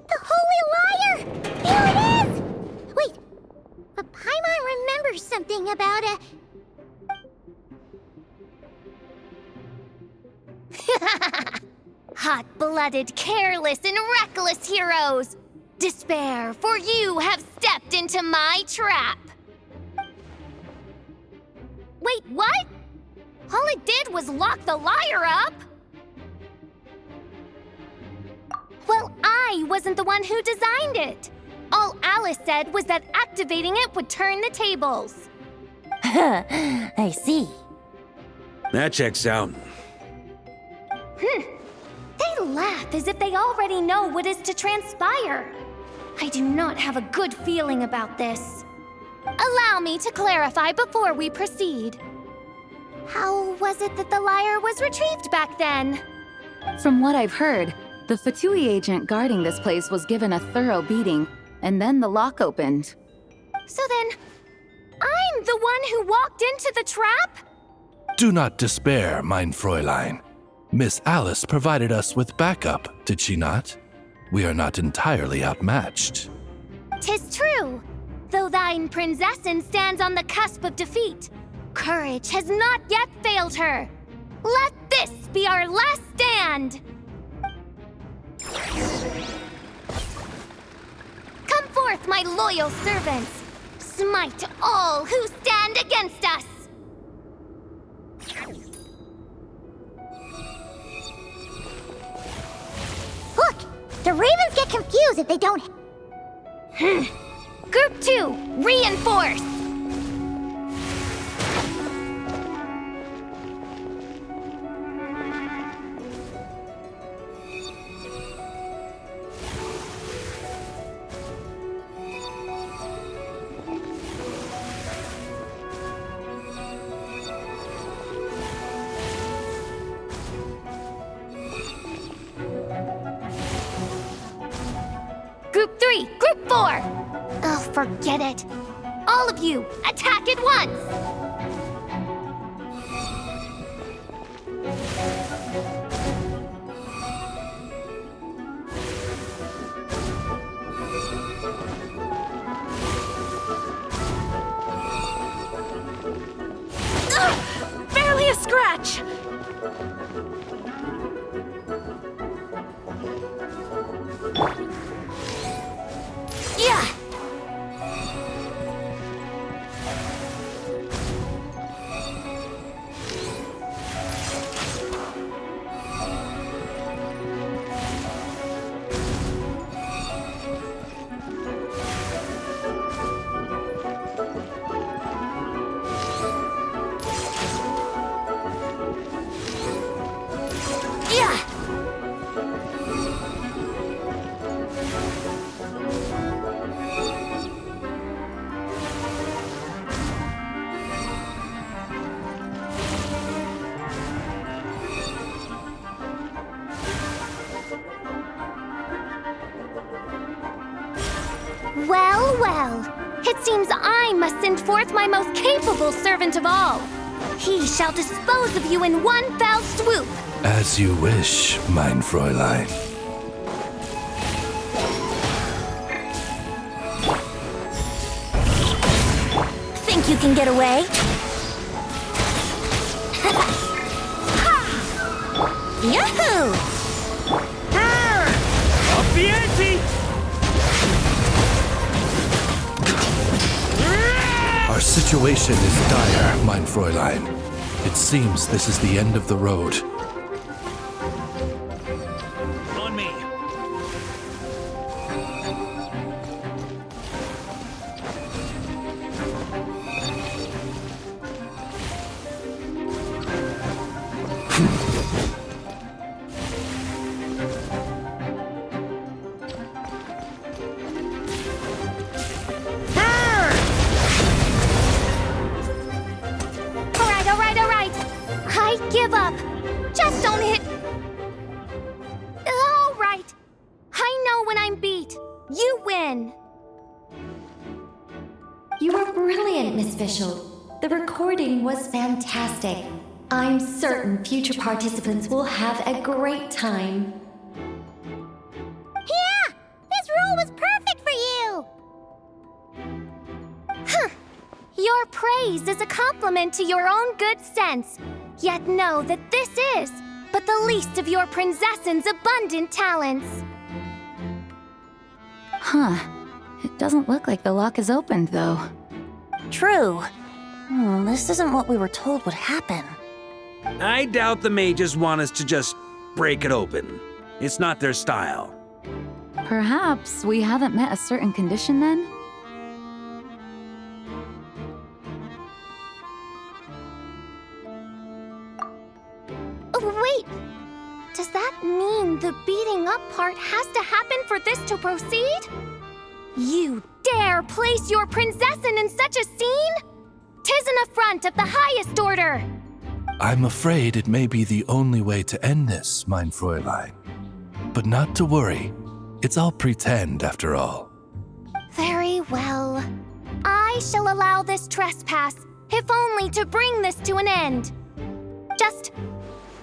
The Holy Liar! Here it is! Wait, but Paimon remembers something about a... Hot-blooded, careless, and reckless heroes! Despair, for you have stepped into my trap! Wait, what? All it did was lock the liar up! Well, I wasn't the one who designed it! All Alice said was that activating it would turn the tables. I see. That checks out. They laugh as if they already know what is to transpire. I do not have a good feeling about this. Allow me to clarify before we proceed. How was it that the liar was retrieved back then? From what I've heard, the Fatui agent guarding this place was given a thorough beating, and then the lock opened. So then, I'm the one who walked into the trap? Do not despair, mein Fräulein. Miss Alice provided us with backup, did she not? We are not entirely outmatched. 'Tis true. Though thine Prinzessin stands on the cusp of defeat, courage has not yet failed her. Let this be our last stand! Come forth, my loyal servants! Smite all who stand against us! Look! The Ravens get confused if they don't... Group 2, reinforce! Group 3, Group 4! Oh, forget it. All of you, attack at once! Ugh, barely a scratch! Yeah! Well, it seems I must send forth my most capable servant of all. He shall dispose of you in one fell swoop. As you wish, mein Fräulein. Think you can get away? Yahoo! Up the ante! Our situation is dire, mein Fräulein. It seems this is the end of the road. On me. I give up. Just don't hit. All right. I know when I'm beat. You win. You were brilliant, Miss Fischl. The recording was fantastic. I'm certain future participants will have a great time. Yeah! This role was perfect for you! Huh. Your praise is a compliment to your own good sense. Yet know that this is but the least of your princess's abundant talents. Huh. It doesn't look like the lock is opened, though. True. This isn't what we were told would happen. I doubt the mages want us to just break it open. It's not their style. Perhaps we haven't met a certain condition then? Wait! Does that mean the beating up part has to happen for this to proceed? You dare place your princessin in such a scene? 'Tis an affront of the highest order! I'm afraid it may be the only way to end this, mein Fräulein. But not to worry. It's all pretend, after all. Very well. I shall allow this trespass, if only to bring this to an end. Just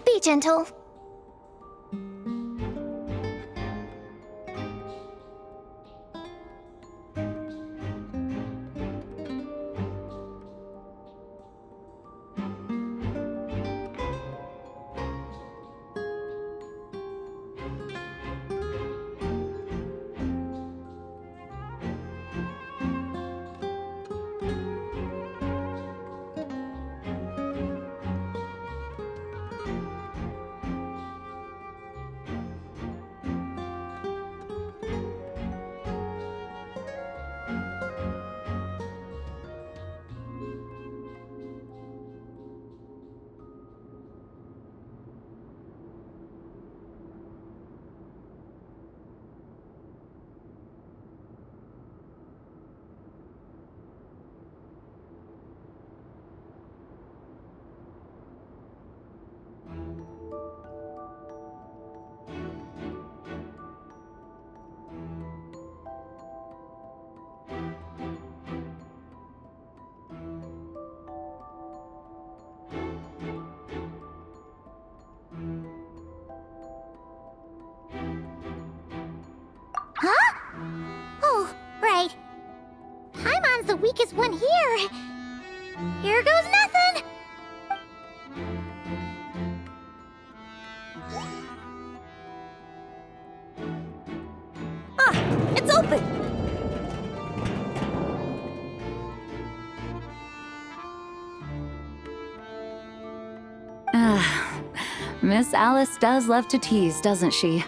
be gentle. Huh? Oh, right. Paimon's the weakest one here. Here goes nothing! It's open! Miss Alice does love to tease, doesn't she?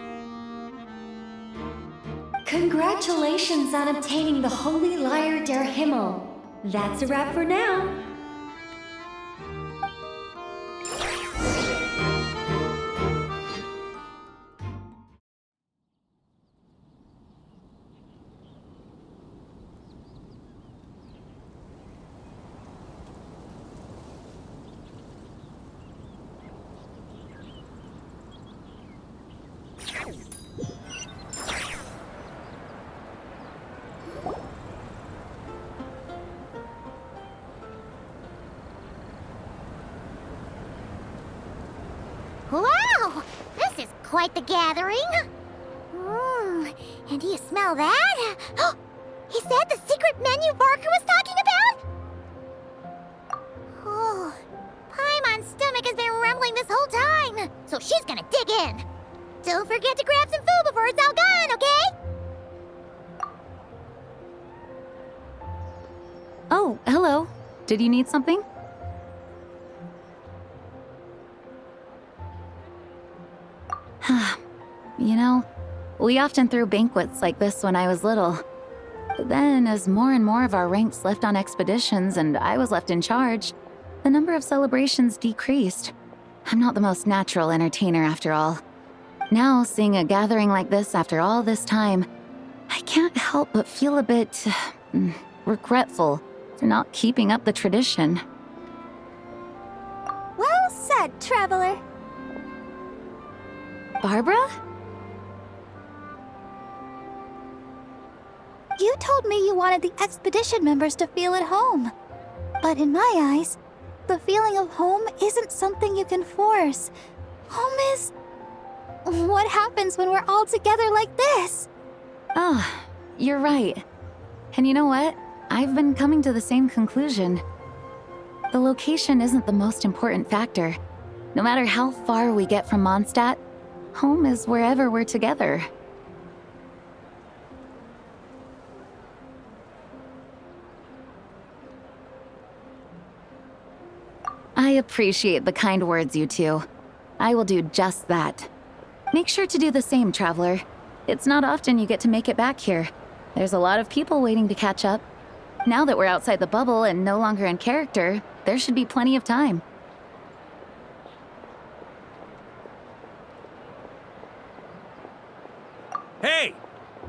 Congratulations on obtaining the Holy Lyre der Himmel. That's a wrap for now. quite the gathering. And do you smell that? Is that the secret menu Varka was talking about? Oh, Paimon's stomach has been rumbling this whole time, so she's gonna dig in. Don't forget to grab some food before it's all gone, okay? Oh, hello. Did you need something? You know, we often threw banquets like this when I was little. But then, as more and more of our ranks left on expeditions and I was left in charge, the number of celebrations decreased. I'm not the most natural entertainer after all. Now, seeing a gathering like this after all this time, I can't help but feel a bit regretful for not keeping up the tradition. Well said, Traveler. Barbara? You told me you wanted the expedition members to feel at home. But in my eyes, the feeling of home isn't something you can force. Home is... what happens when we're all together like this? Oh, you're right. And you know what? I've been coming to the same conclusion. The location isn't the most important factor. No matter how far we get from Mondstadt, home is wherever we're together. I appreciate the kind words, you two. I will do just that. Make sure to do the same, Traveler. It's not often you get to make it back here. There's a lot of people waiting to catch up. Now that we're outside the bubble and no longer in character, there should be plenty of time. Hey!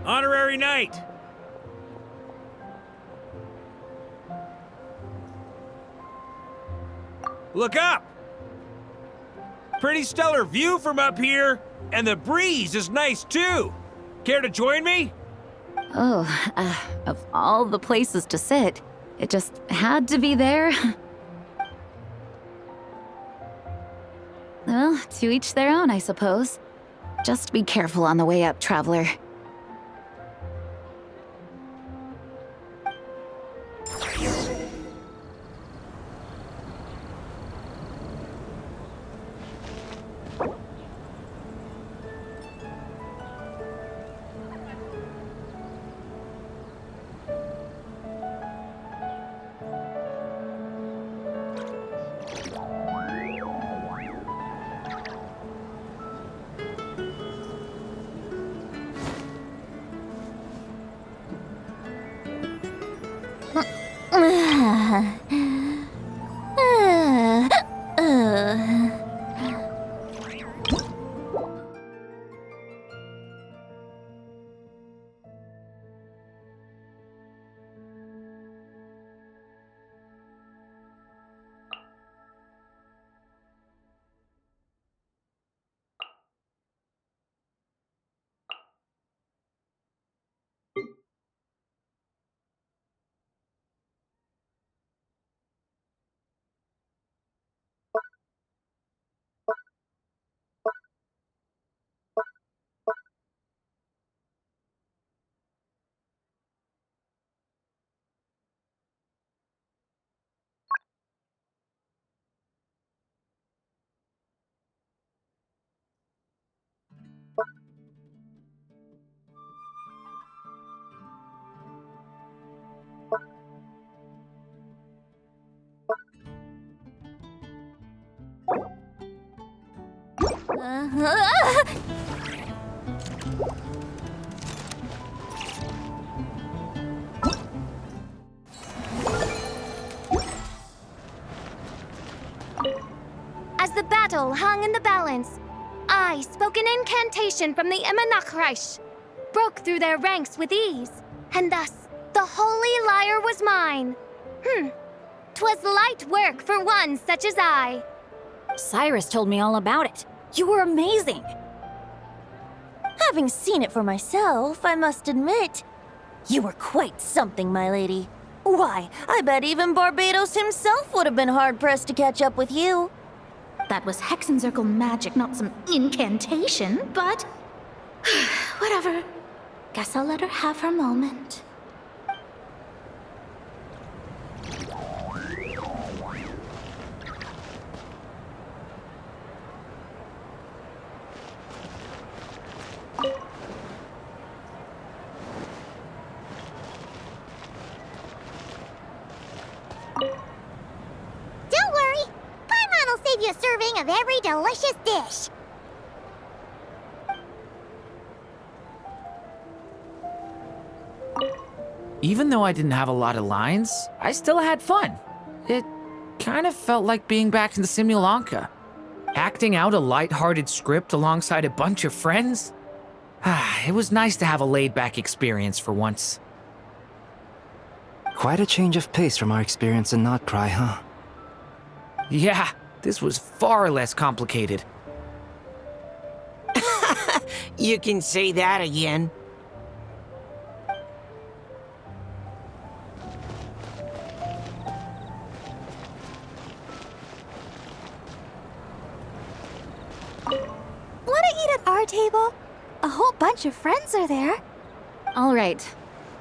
Honorary Knight! Look up! Pretty stellar view from up here, and the breeze is nice too. Care to join me? Oh, of all the places to sit, it just had to be there. Well, to each their own, I suppose. Just be careful on the way up, Traveler. As the battle hung in the balance, I spoke an incantation from the Imanachreich, broke through their ranks with ease, and thus the holy lyre was mine. 'Twas light work for one such as I. Cyrus told me all about it. You were amazing. Having seen it for myself, I must admit, you were quite something, my lady. Why, I bet even Barbados himself would have been hard-pressed to catch up with you. that was Hexencircle magic, not some incantation, but... whatever. Guess I'll let her have her moment. Don't worry. Paimon will save you a serving of every delicious dish. Even though I didn't have a lot of lines, I still had fun. It kind of felt like being back in the Simulanka. Acting out a light-hearted script alongside a bunch of friends. It was nice to have a laid-back experience for once. Quite a change of pace from our experience in Not Cry, huh? Yeah, this was far less complicated. You can say that again. Wanna eat at our table? A whole bunch of friends are there. All right,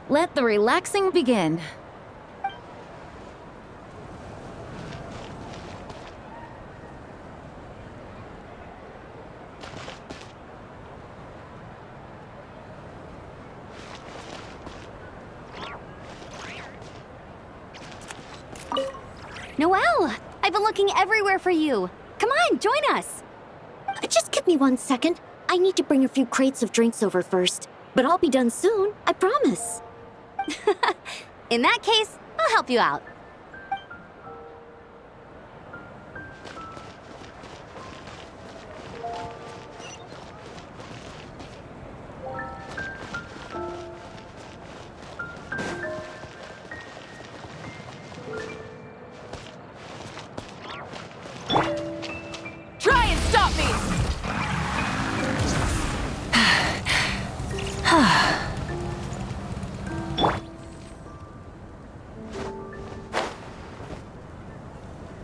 let the relaxing begin. Noelle! I've been looking everywhere for you. Come on, join us. Just give me 1 second. I need to bring a few crates of drinks over first. But I'll be done soon, I promise. In that case, I'll help you out. Try and stop me!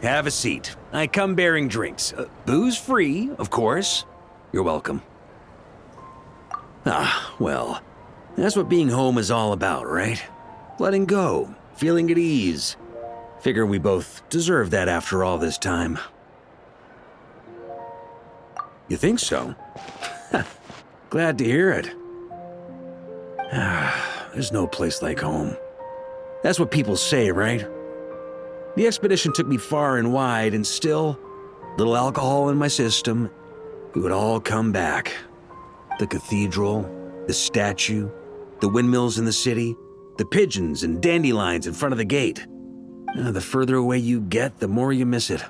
Have a seat. I come bearing drinks. Booze free, of course. You're welcome. Ah, well, that's what being home is all about, right? Letting go, feeling at ease. Figure we both deserve that after all this time. You think so? Glad to hear it. There's no place like home. That's what people say, right? The expedition took me far and wide, and still, little alcohol in my system, it would all come back. The cathedral, the statue, the windmills in the city, the pigeons and dandelions in front of the gate. The further away you get, the more you miss it.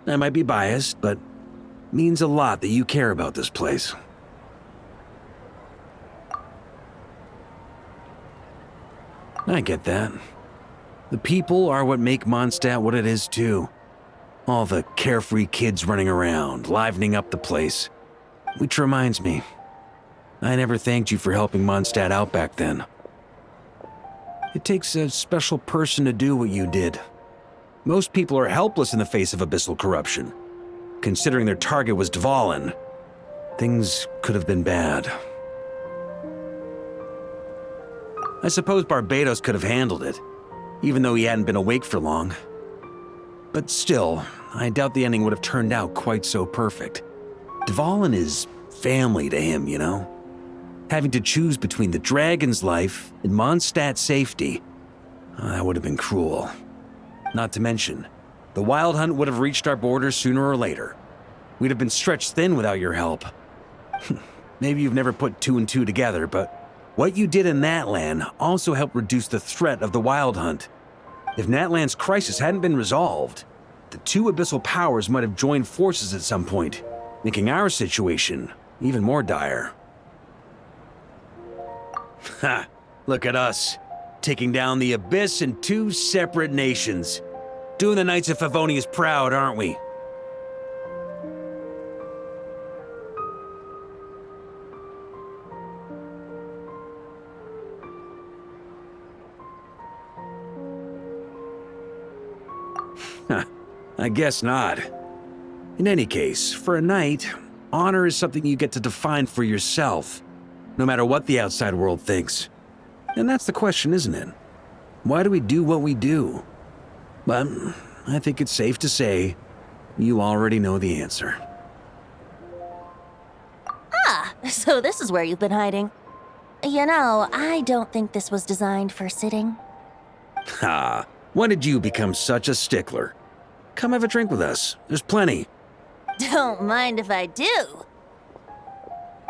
I might be biased, but it means a lot that you care about this place. I get that. The people are what make Mondstadt what it is, too. All the carefree kids running around, livening up the place. Which reminds me, I never thanked you for helping Mondstadt out back then. It takes a special person to do what you did. Most people are helpless in the face of abyssal corruption. Considering their target was Dvalin, things could have been bad. I suppose Barbados could have handled it, even though he hadn't been awake for long. But still, I doubt the ending would have turned out quite so perfect. Dvalin is family to him, you know? Having to choose between the dragon's life and Mondstadt's safety, that would have been cruel. Not to mention, the Wild Hunt would have reached our borders sooner or later. We'd have been stretched thin without your help. Maybe you've never put two and two together, but what you did in Natlan also helped reduce the threat of the Wild Hunt. If Natlan's crisis hadn't been resolved, the two abyssal powers might have joined forces at some point, making our situation even more dire. Ha! Look at us, taking down the Abyss in two separate nations. Doing the Knights of Favonius proud, aren't we? I guess not. In any case, for a knight, honor is something you get to define for yourself, no matter what the outside world thinks. And that's the question, isn't it? Why do we do what we do? But I think it's safe to say you already know the answer. Ah, so this is where you've been hiding. You know, I don't think this was designed for sitting. Ha! When did you become such a stickler? Come have a drink with us. There's plenty. Don't mind if I do.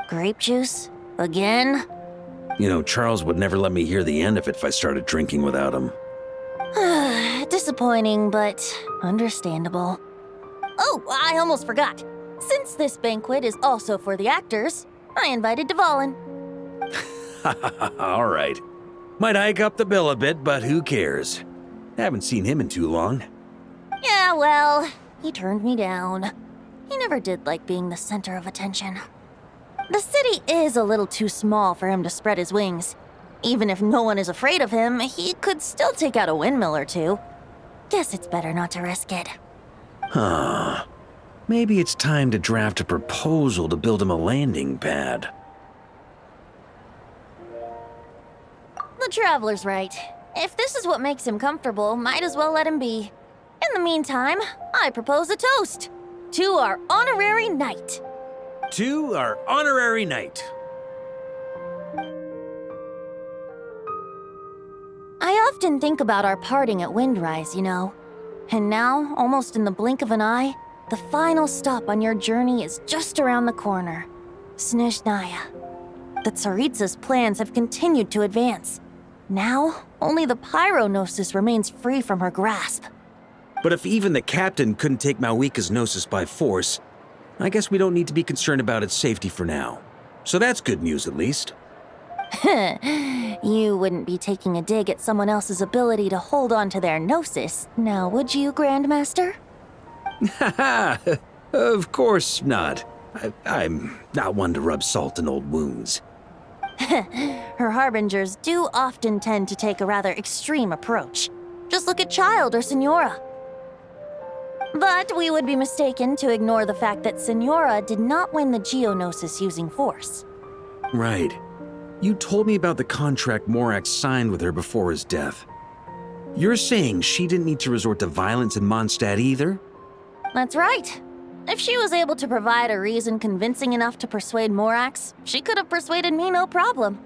Grape juice? Again? You know, Charles would never let me hear the end of it if I started drinking without him. Disappointing, but understandable. Oh, I almost forgot. Since this banquet is also for the actors, I invited Dvalin. All right. Might hike up the bill a bit, but who cares? Haven't seen him in too long. Yeah, well, he turned me down. He never did like being the center of attention. The city is a little too small for him to spread his wings. Even if no one is afraid of him, he could still take out a windmill or two. Guess it's better not to risk it. Huh. Maybe it's time to draft a proposal to build him a landing pad. The Traveler's right. If this is what makes him comfortable, might as well let him be. In the meantime, I propose a toast to our honorary knight. To our honorary knight. I often think about our parting at Windrise, you know. And now, almost in the blink of an eye, the final stop on your journey is just around the corner. Snezhnaya. The Tsaritsa's plans have continued to advance. Now, only the Pyro-Gnosis remains free from her grasp. But if even the captain couldn't take Malwika's Gnosis by force, I guess we don't need to be concerned about its safety for now. So that's good news, at least. You wouldn't be taking a dig at someone else's ability to hold on to their Gnosis, now would you, Grandmaster? Haha, of course not. I'm not one to rub salt in old wounds. Her harbingers do often tend to take a rather extreme approach. Just look at Child or Signora. But we would be mistaken to ignore the fact that Signora did not win the Geonosis using force. Right. You told me about the contract Morax signed with her before his death. You're saying she didn't need to resort to violence in Mondstadt either? That's right. If she was able to provide a reason convincing enough to persuade Morax, she could have persuaded me no problem.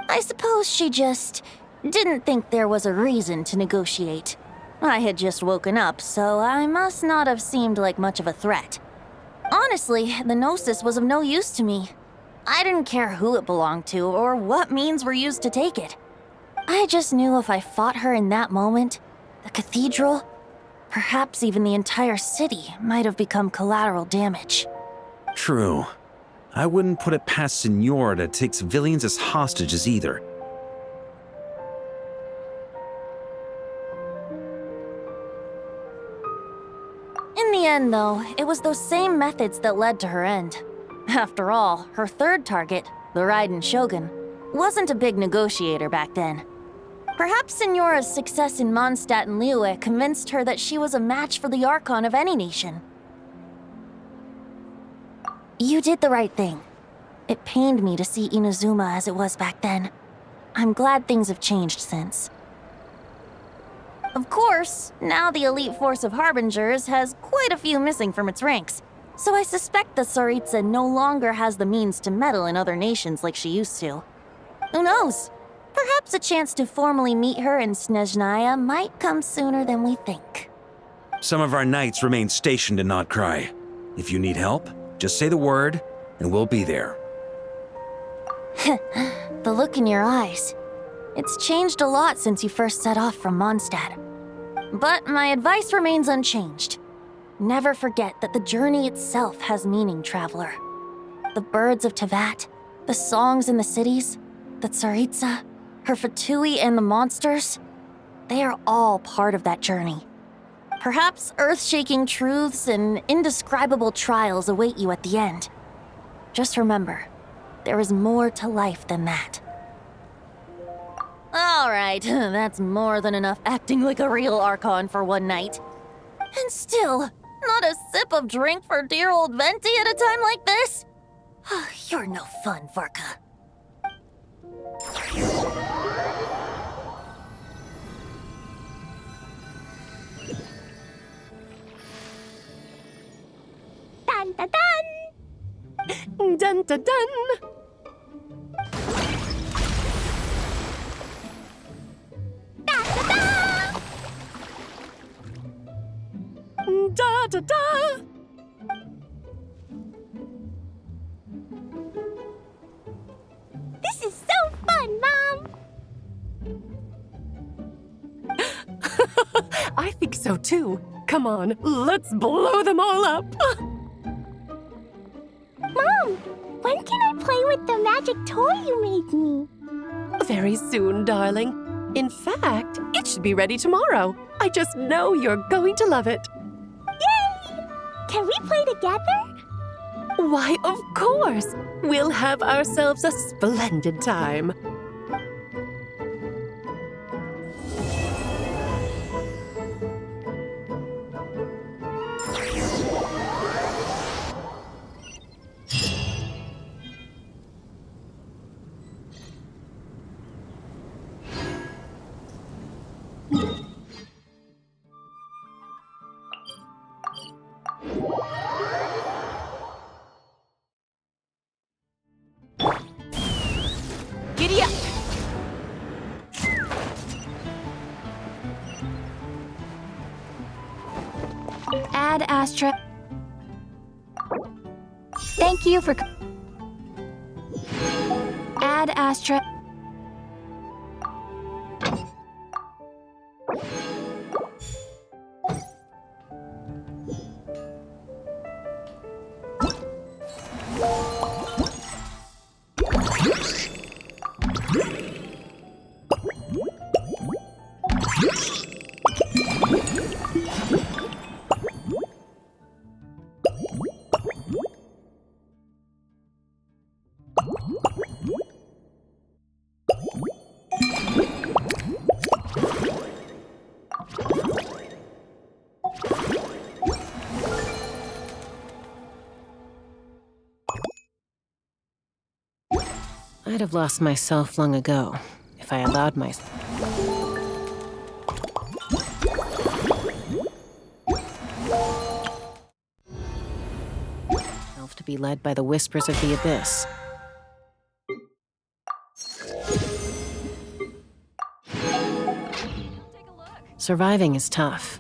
I suppose she just didn't think there was a reason to negotiate. I had just woken up, so I must not have seemed like much of a threat. Honestly, the Gnosis was of no use to me. I didn't care who it belonged to or what means were used to take it. I just knew if I fought her in that moment, the cathedral, perhaps even the entire city, might have become collateral damage. True. I wouldn't put it past Signora to take civilians as hostages either. In the end, though, it was those same methods that led to her end. After all, her third target, the Raiden Shogun, wasn't a big negotiator back then. Perhaps Signora's success in Mondstadt and Liyue convinced her that she was a match for the Archon of any nation. You did the right thing. It pained me to see Inazuma as it was back then. I'm glad things have changed since. Of course, now the elite force of Harbingers has quite a few missing from its ranks, so I suspect the Tsaritsa no longer has the means to meddle in other nations like she used to. Who knows? Perhaps a chance to formally meet her in Snezhnaya might come sooner than we think. Some of our knights remain stationed in Notcry. If you need help, just say the word, and we'll be there. The look in your eyes. It's changed a lot since you first set off from Mondstadt. But my advice remains unchanged. Never forget that the journey itself has meaning, traveler. The birds of Tevat, the songs in the cities, the Tsaritsa, her Fatui and the monsters, they are all part of that journey. Perhaps earth-shaking truths and indescribable trials await you at the end. Just remember, there is more to life than that. All right, that's more than enough acting like a real Archon for one night. And still, Not a sip of drink for dear old Venti at a time like this? You're no fun, Varka. Dun dun dun! Dun dun dun! Da da da! This is so fun, Mom! I think so too. Come on, let's blow them all up! Mom, when can I play with the magic toy you made me? Very soon, darling. In fact, it should be ready tomorrow. I just know you're going to love it. Yay! Can we play together? Why, of course! We'll have ourselves a splendid time. Giddy up! Ad Astra. Thank you for. Ad Astra. I'd have lost myself long ago if I allowed myself to be led by the whispers of the abyss. Surviving is tough.